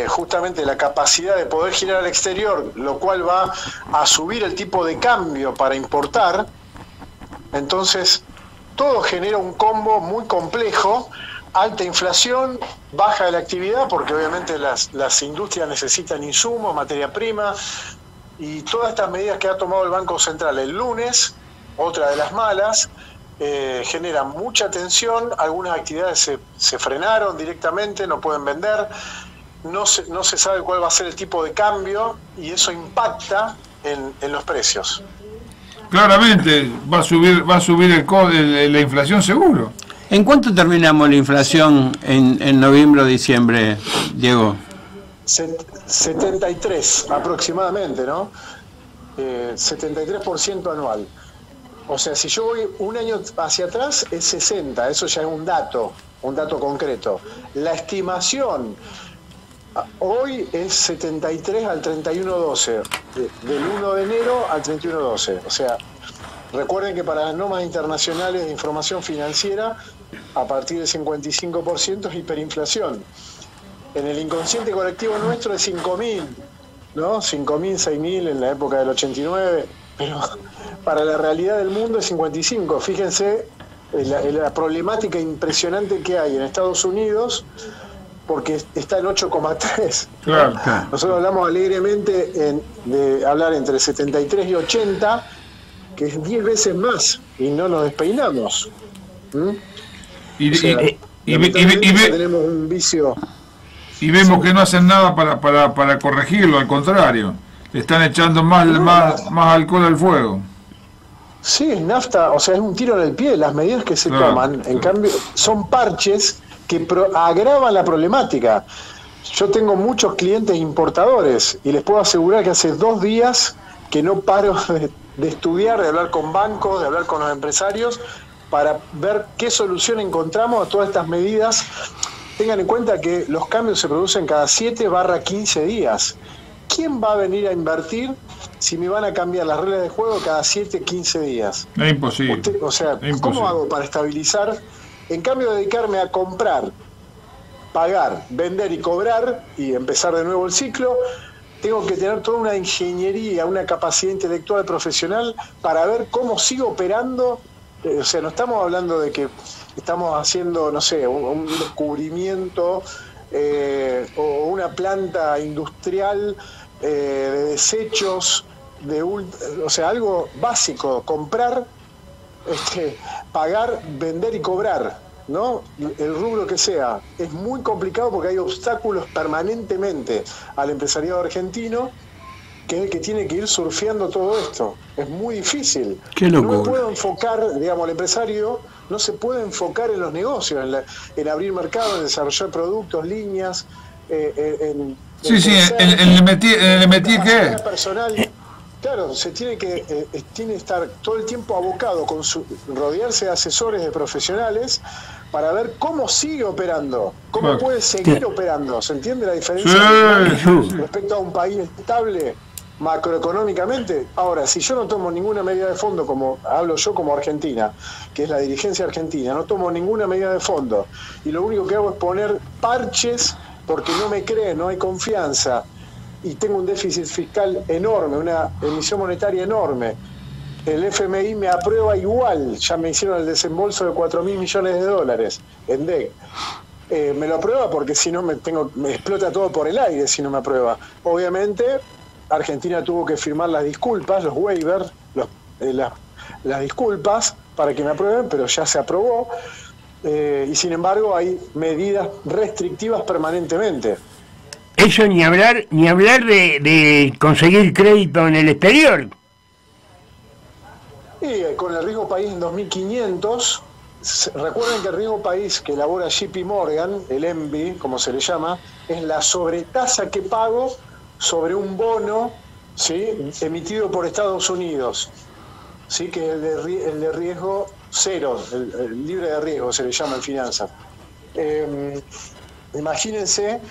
justamente la capacidad de poder girar al exterior, lo cual va a subir el tipo de cambio para importar. Entonces, todo genera un combo muy complejo: alta inflación, baja de la actividad, porque obviamente las industrias necesitan insumos, materia prima, y todas estas medidas que ha tomado el Banco Central el lunes, otra de las malas, generan mucha tensión. Algunas actividades se frenaron directamente, no pueden vender, no se sabe cuál va a ser el tipo de cambio, y eso impacta en los precios. Claramente va a subir la inflación seguro. ¿En cuánto terminamos la inflación en noviembre o diciembre, Diego? 73 aproximadamente, ¿no? 73% anual. O sea, si yo voy un año hacia atrás es 60, eso ya es un dato concreto. La estimación hoy es 73 al 31/12, del 1 de enero al 31/12. O sea, recuerden que para las normas internacionales de información financiera, a partir del 55% es hiperinflación. En el inconsciente colectivo nuestro es 5.000, ¿no? 5.000, 6.000 en la época del 89, pero para la realidad del mundo es 55. Fíjense la problemática impresionante que hay en Estados Unidos, porque está en 8,3. Claro. Nosotros hablamos alegremente de hablar entre 73 y 80, que es 10 veces más, y no nos despeinamos. Tenemos un vicio. Y vemos que no hacen nada para corregirlo, al contrario, le están echando más alcohol al fuego. Sí, es nafta, o sea, es un tiro en el pie. Las medidas que se toman, en cambio, son parches que agravan la problemática. Yo tengo muchos clientes importadores y les puedo asegurar que hace 2 días que no paro de estudiar, de hablar con bancos, de hablar con los empresarios, para ver qué solución encontramos a todas estas medidas. Tengan en cuenta que los cambios se producen cada 7/15 días. ¿Quién va a venir a invertir si me van a cambiar las reglas de juego cada 7-15 días? Es imposible. O sea, ¿cómo hago para estabilizar? En cambio de dedicarme a comprar, pagar, vender y cobrar y empezar de nuevo el ciclo, tengo que tener toda una ingeniería, una capacidad intelectual profesional para ver cómo sigo operando. O sea, no estamos hablando de que estamos haciendo, no sé, un descubrimiento o una planta industrial de desechos, o sea, algo básico: comprar, pagar, vender y cobrar, ¿no? El rubro que sea. Es muy complicado porque hay obstáculos permanentemente al empresariado argentino, que es el que tiene que ir surfeando todo esto. Es muy difícil. Qué locura. No me puedo enfocar, digamos, el empresario no se puede enfocar en los negocios, en abrir mercado, en desarrollar productos, líneas, en el métier que personal. Claro, se tiene que estar todo el tiempo abocado con rodearse de asesores, de profesionales, para ver cómo sigue operando, cómo puede seguir operando. ¿Se entiende la diferencia respecto a un país estable macroeconómicamente? Ahora, si yo no tomo ninguna medida de fondo, como hablo yo como Argentina, que es la dirigencia argentina, no tomo ninguna medida de fondo, y lo único que hago es poner parches porque no me creen, no hay confianza, y tengo un déficit fiscal enorme, una emisión monetaria enorme. El FMI me aprueba igual, ya me hicieron el desembolso de $4.000 millones en DEC. Me lo aprueba porque si no me explota todo por el aire si no me aprueba. Obviamente, Argentina tuvo que firmar las disculpas, los waivers, las disculpas para que me aprueben, pero ya se aprobó. Y sin embargo hay medidas restrictivas permanentemente. Eso ni hablar de conseguir crédito en el exterior. Y con el riesgo país en 2.500, recuerden que el riesgo país que elabora JP Morgan, el ENBI, como se le llama, es la sobretasa que pago sobre un bono, ¿sí?, emitido por Estados Unidos, ¿sí?, que es el de riesgo cero, el libre de riesgo se le llama en finanzas. Imagínense,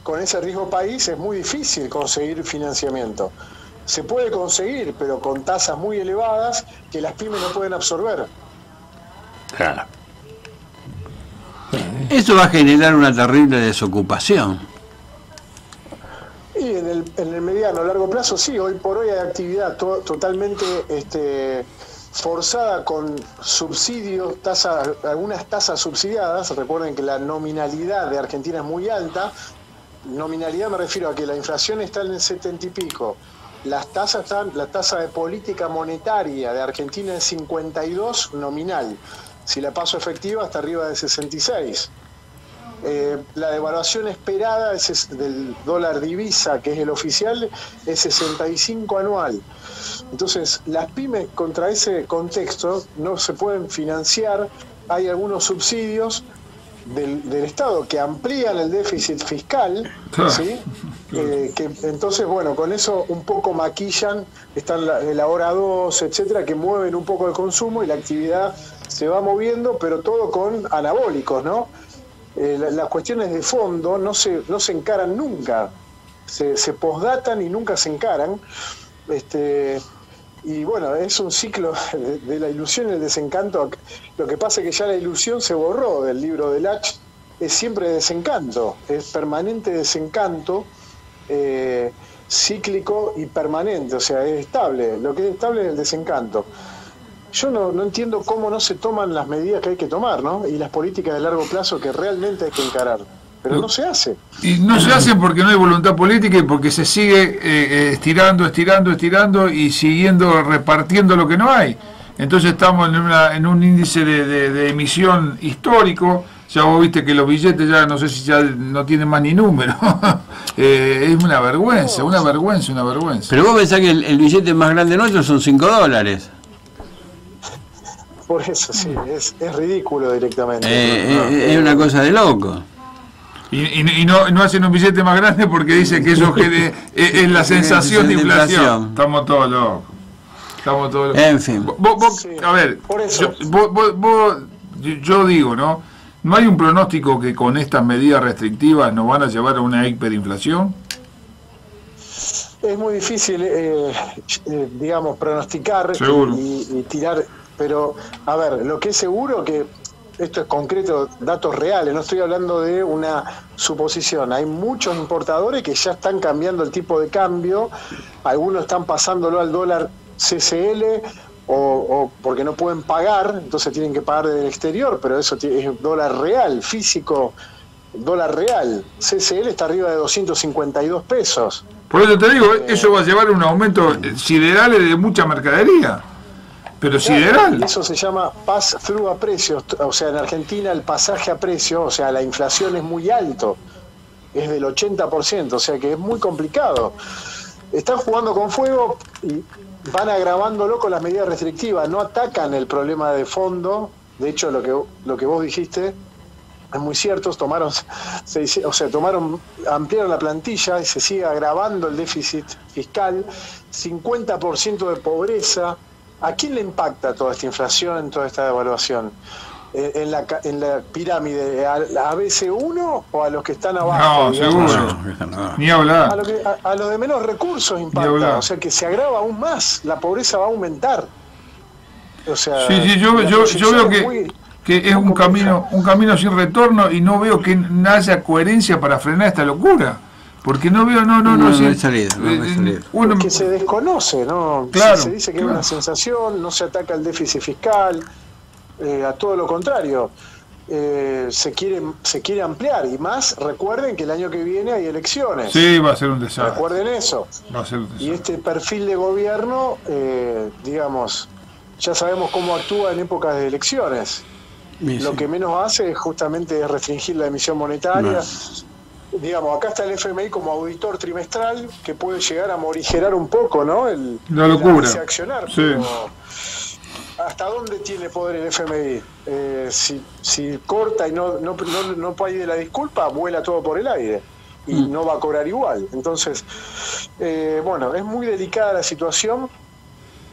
con ese riesgo país es muy difícil conseguir financiamiento. Se puede conseguir, pero con tasas muy elevadas que las pymes no pueden absorber. Claro. Eso va a generar una terrible desocupación. Y en el mediano o largo plazo, sí, hoy por hoy hay actividad totalmente forzada con subsidios, algunas tasas subsidiadas. Recuerden que la nominalidad de Argentina es muy alta. Nominalidad me refiero a que la inflación está en el 70 y pico. La tasa de política monetaria de Argentina es 52 nominal. Si la paso efectiva, hasta arriba de 66. La devaluación esperada del dólar divisa, que es el oficial, es 65 anual. Entonces, las pymes contra ese contexto no se pueden financiar. Hay algunos subsidios del Estado que amplían el déficit fiscal, ¿sí? Que entonces, bueno, con eso un poco maquillan, están el ahora 2, etcétera, que mueven un poco el consumo y la actividad se va moviendo, pero todo con anabólicos, ¿no? Las cuestiones de fondo no se encaran nunca, se posdatan y nunca se encaran. Y bueno, es un ciclo de la ilusión y el desencanto. Lo que pasa es que ya la ilusión se borró del libro de Lach, es siempre desencanto, es permanente desencanto, cíclico y permanente, o sea, es estable. Lo que es estable es el desencanto. Yo no entiendo cómo no se toman las medidas que hay que tomar, ¿no? Y las políticas de largo plazo que realmente hay que encarar. Pero no se hace. Y no se hace porque no hay voluntad política y porque se sigue estirando y siguiendo repartiendo lo que no hay. Entonces estamos en un índice de emisión histórico. Ya vos viste que los billetes ya no sé si ya no tienen más ni número. Es una vergüenza, una vergüenza. Pero vos pensás que el billete más grande nuestro son $5. Por eso sí, es ridículo directamente. Es una cosa de loco. Y no hacen un billete más grande porque dicen que eso es la sensación de inflación. Estamos todos locos. En fin. A ver, yo digo, ¿no? ¿No hay un pronóstico que con estas medidas restrictivas nos van a llevar a una hiperinflación? Es muy difícil, digamos, pronosticar y tirar, pero, a ver, lo que es seguro que esto es concreto, datos reales, no estoy hablando de una suposición. Hay muchos importadores que ya están cambiando el tipo de cambio, algunos están pasándolo al dólar CCL o porque no pueden pagar, entonces tienen que pagar desde el exterior, pero eso es dólar real, físico, dólar real. CCL está arriba de 252 pesos. Por eso te digo, eso va a llevar a un aumento sideral de mucha mercadería. Pero sideral. Eso se llama pass-through a precios. O sea, en Argentina el pasaje a precio, o sea, la inflación es muy alto, es del 80%, o sea que es muy complicado. Están jugando con fuego y van agravándolo con las medidas restrictivas, no atacan el problema de fondo. De hecho, lo que vos dijiste es muy cierto, ampliaron la plantilla y se sigue agravando el déficit fiscal, 50% de pobreza. ¿A quién le impacta toda esta inflación, toda esta devaluación? ¿En la pirámide? ¿A ABC1 o a los que están abajo? No, seguro. Ni hablar. A los de menos recursos impacta. O sea que se agrava aún más. La pobreza va a aumentar. O sea, sí, yo veo que es un camino sin retorno y no veo que haya coherencia para frenar esta locura. Porque no veo, no hay salida. Porque se desconoce, ¿no? Claro, se dice que es una sensación, no se ataca el déficit fiscal, a todo lo contrario. Se quiere ampliar, y más, recuerden que el año que viene hay elecciones. Sí, va a ser un desastre. Recuerden eso. Va a ser un desastre. Y este perfil de gobierno, digamos, ya sabemos cómo actúa en épocas de elecciones. Sí. Lo que menos hace es justamente restringir la emisión monetaria. digamos, acá está el FMI como auditor trimestral que puede llegar a morigerar un poco, ¿no? La locura. El accionar, sí. Pero ¿hasta dónde tiene poder el FMI? Si corta y no pide la disculpa, vuela todo por el aire y no va a cobrar igual. Entonces, bueno, es muy delicada la situación.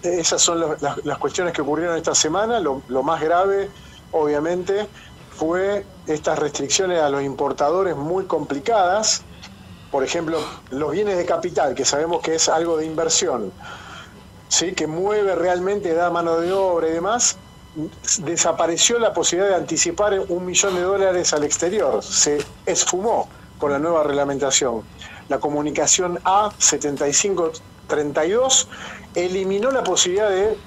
Esas son las cuestiones que ocurrieron esta semana. Lo más grave, obviamente, fue estas restricciones a los importadores muy complicadas. Por ejemplo, los bienes de capital, que sabemos que es algo de inversión, ¿sí? Que mueve realmente, da mano de obra y demás. Desapareció la posibilidad de anticipar $1 millón al exterior. Se esfumó con la nueva reglamentación. La comunicación A7532 eliminó la posibilidad de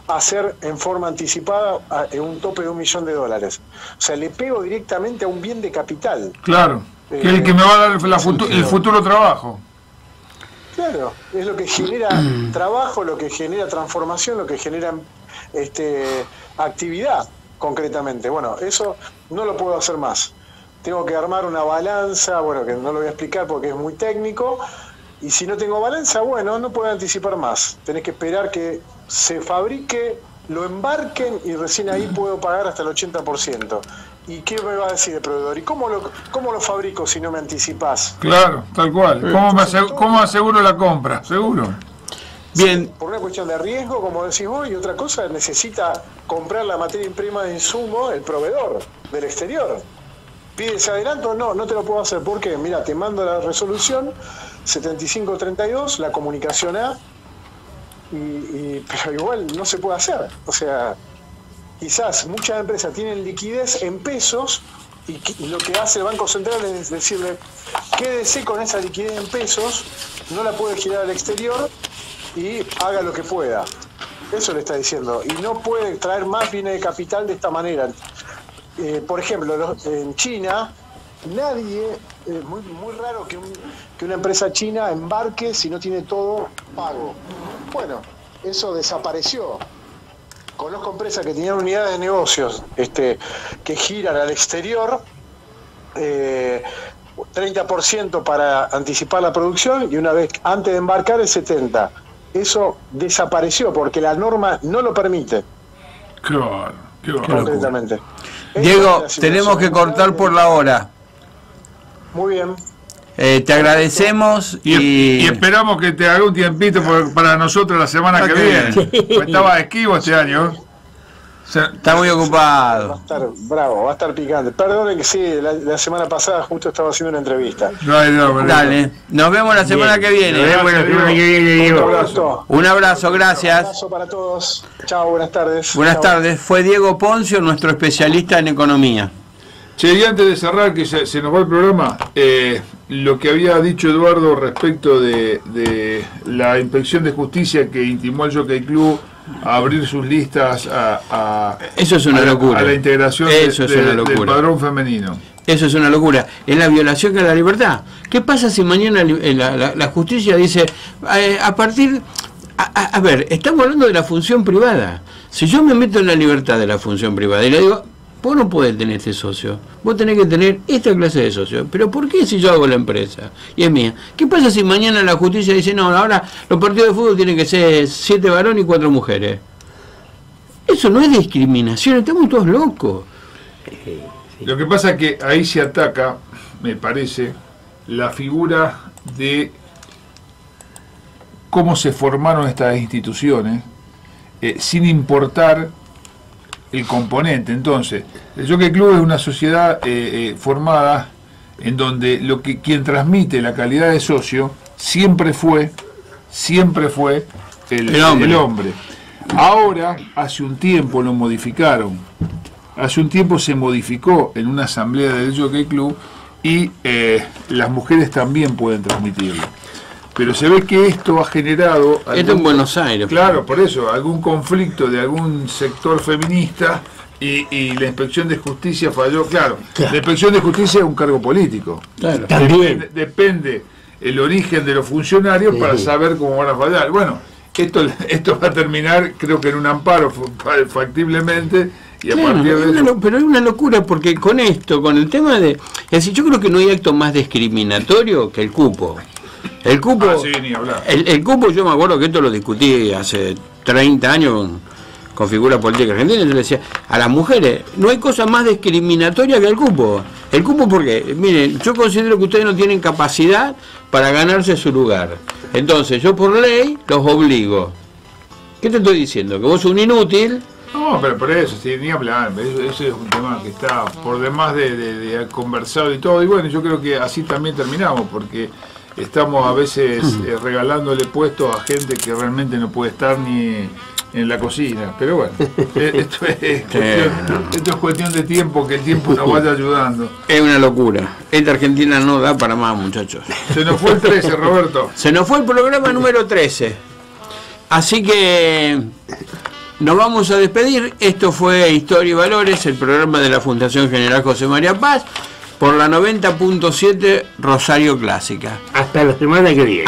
hacer en forma anticipada un tope de $1 millón. O sea, le pego directamente a un bien de capital. Claro, que es el que me va a dar el futuro trabajo. Claro, es lo que genera trabajo, lo que genera transformación, lo que genera actividad concretamente. Bueno, eso no lo puedo hacer más. Tengo que armar una balanza, bueno, que no lo voy a explicar porque es muy técnico. Y si no tengo balanza, bueno, no puedo anticipar más. Tenés que esperar que se fabrique, lo embarquen y recién ahí puedo pagar hasta el 80%. ¿Y qué me va a decir el proveedor? ¿Y cómo lo fabrico si no me anticipás? Claro, tal cual. ¿Cómo aseguro la compra? Seguro. Bien. Sí, por una cuestión de riesgo, como decís vos, y otra cosa, necesita comprar la materia prima de insumo el proveedor del exterior. ¿Pide ese adelanto? No te lo puedo hacer. ¿Por qué? Mira, te mando la resolución 7532, la comunicación A, pero igual no se puede hacer. O sea, quizás muchas empresas tienen liquidez en pesos y lo que hace el Banco Central es decirle, quédese con esa liquidez en pesos, no la puede girar al exterior y haga lo que pueda. Eso le está diciendo. Y no puede traer más bienes de capital de esta manera. Por ejemplo, en China, nadie, muy raro que una empresa china embarque si no tiene todo pago. Bueno, eso desapareció. Conozco empresas que tenían unidades de negocios que giran al exterior, 30% para anticipar la producción y una vez antes de embarcar el 70%. Eso desapareció porque la norma no lo permite. Claro, completamente. Diego, tenemos que cortar por la hora. Muy bien. Te agradecemos y esperamos que te haga un tiempito para nosotros la semana que viene. Pues estaba esquivo este año. Está muy ocupado. Va a estar bravo, va a estar picante. Perdonen que sí, la semana pasada justo estaba haciendo una entrevista. Dale, nos vemos la semana que viene. Un abrazo, gracias. Un abrazo para todos. Chao, buenas tardes. Buenas tardes. Fue Diego Poncio, nuestro especialista en economía. Che, y antes de cerrar, que se nos va el programa, lo que había dicho Eduardo respecto de la inspección de justicia que intimó al Jockey Club a abrir sus listas eso es una locura. A la integración del padrón femenino. Eso es una locura. Es la violación de la libertad. ¿Qué pasa si mañana la justicia dice, a ver, estamos hablando de la función privada. Si yo me meto en la libertad de la función privada y le digo, vos no podés tener este socio, vos tenés que tener esta clase de socio. ¿Pero por qué si yo hago la empresa y es mía? ¿Qué pasa si mañana la justicia dice, no, ahora los partidos de fútbol tienen que ser 7 varones y 4 mujeres? Eso no es discriminación, estamos todos locos. Lo que pasa es que ahí se ataca, me parece, la figura de cómo se formaron estas instituciones, sin importar el componente. Entonces, el Jockey Club es una sociedad formada en donde quien transmite la calidad de socio siempre fue el hombre. Ahora, hace un tiempo lo modificaron. Hace un tiempo se modificó en una asamblea del Jockey Club y las mujeres también pueden transmitirlo. Pero se ve que esto ha generado... Esto en Buenos Aires. Claro, por eso, algún conflicto de algún sector feminista y la inspección de justicia falló. Claro, la inspección de justicia es un cargo político. Claro. Depende el origen de los funcionarios para saber cómo van a fallar. Bueno, esto va a terminar, creo que en un amparo factiblemente, Y a partir de eso... pero es una locura, porque con esto, con el tema de... Es decir, yo creo que no hay acto más discriminatorio que el cupo. El cupo, sí, ni hablar. El cupo, yo me acuerdo que esto lo discutí hace 30 años con figuras políticas argentinas. Yo le decía, a las mujeres no hay cosa más discriminatoria que el cupo. El cupo porque, miren, yo considero que ustedes no tienen capacidad para ganarse su lugar. Entonces yo por ley los obligo. ¿Qué te estoy diciendo? Que vos sos un inútil. No, pero por eso, sí, ni hablar, eso es un tema que está por demás de conversado y todo, y bueno, yo creo que así también terminamos, porque estamos a veces regalándole puestos a gente que realmente no puede estar ni en la cocina, pero bueno, esto es cuestión de tiempo, que el tiempo nos vaya ayudando. Es una locura, esta Argentina no da para más, muchachos. Se nos fue el 13, Roberto. Se nos fue el programa número 13, así que... Nos vamos a despedir. Esto fue Historia y Valores, el programa de la Fundación General José María Paz, por la 90.7 Rosario Clásica. Hasta la semana que viene.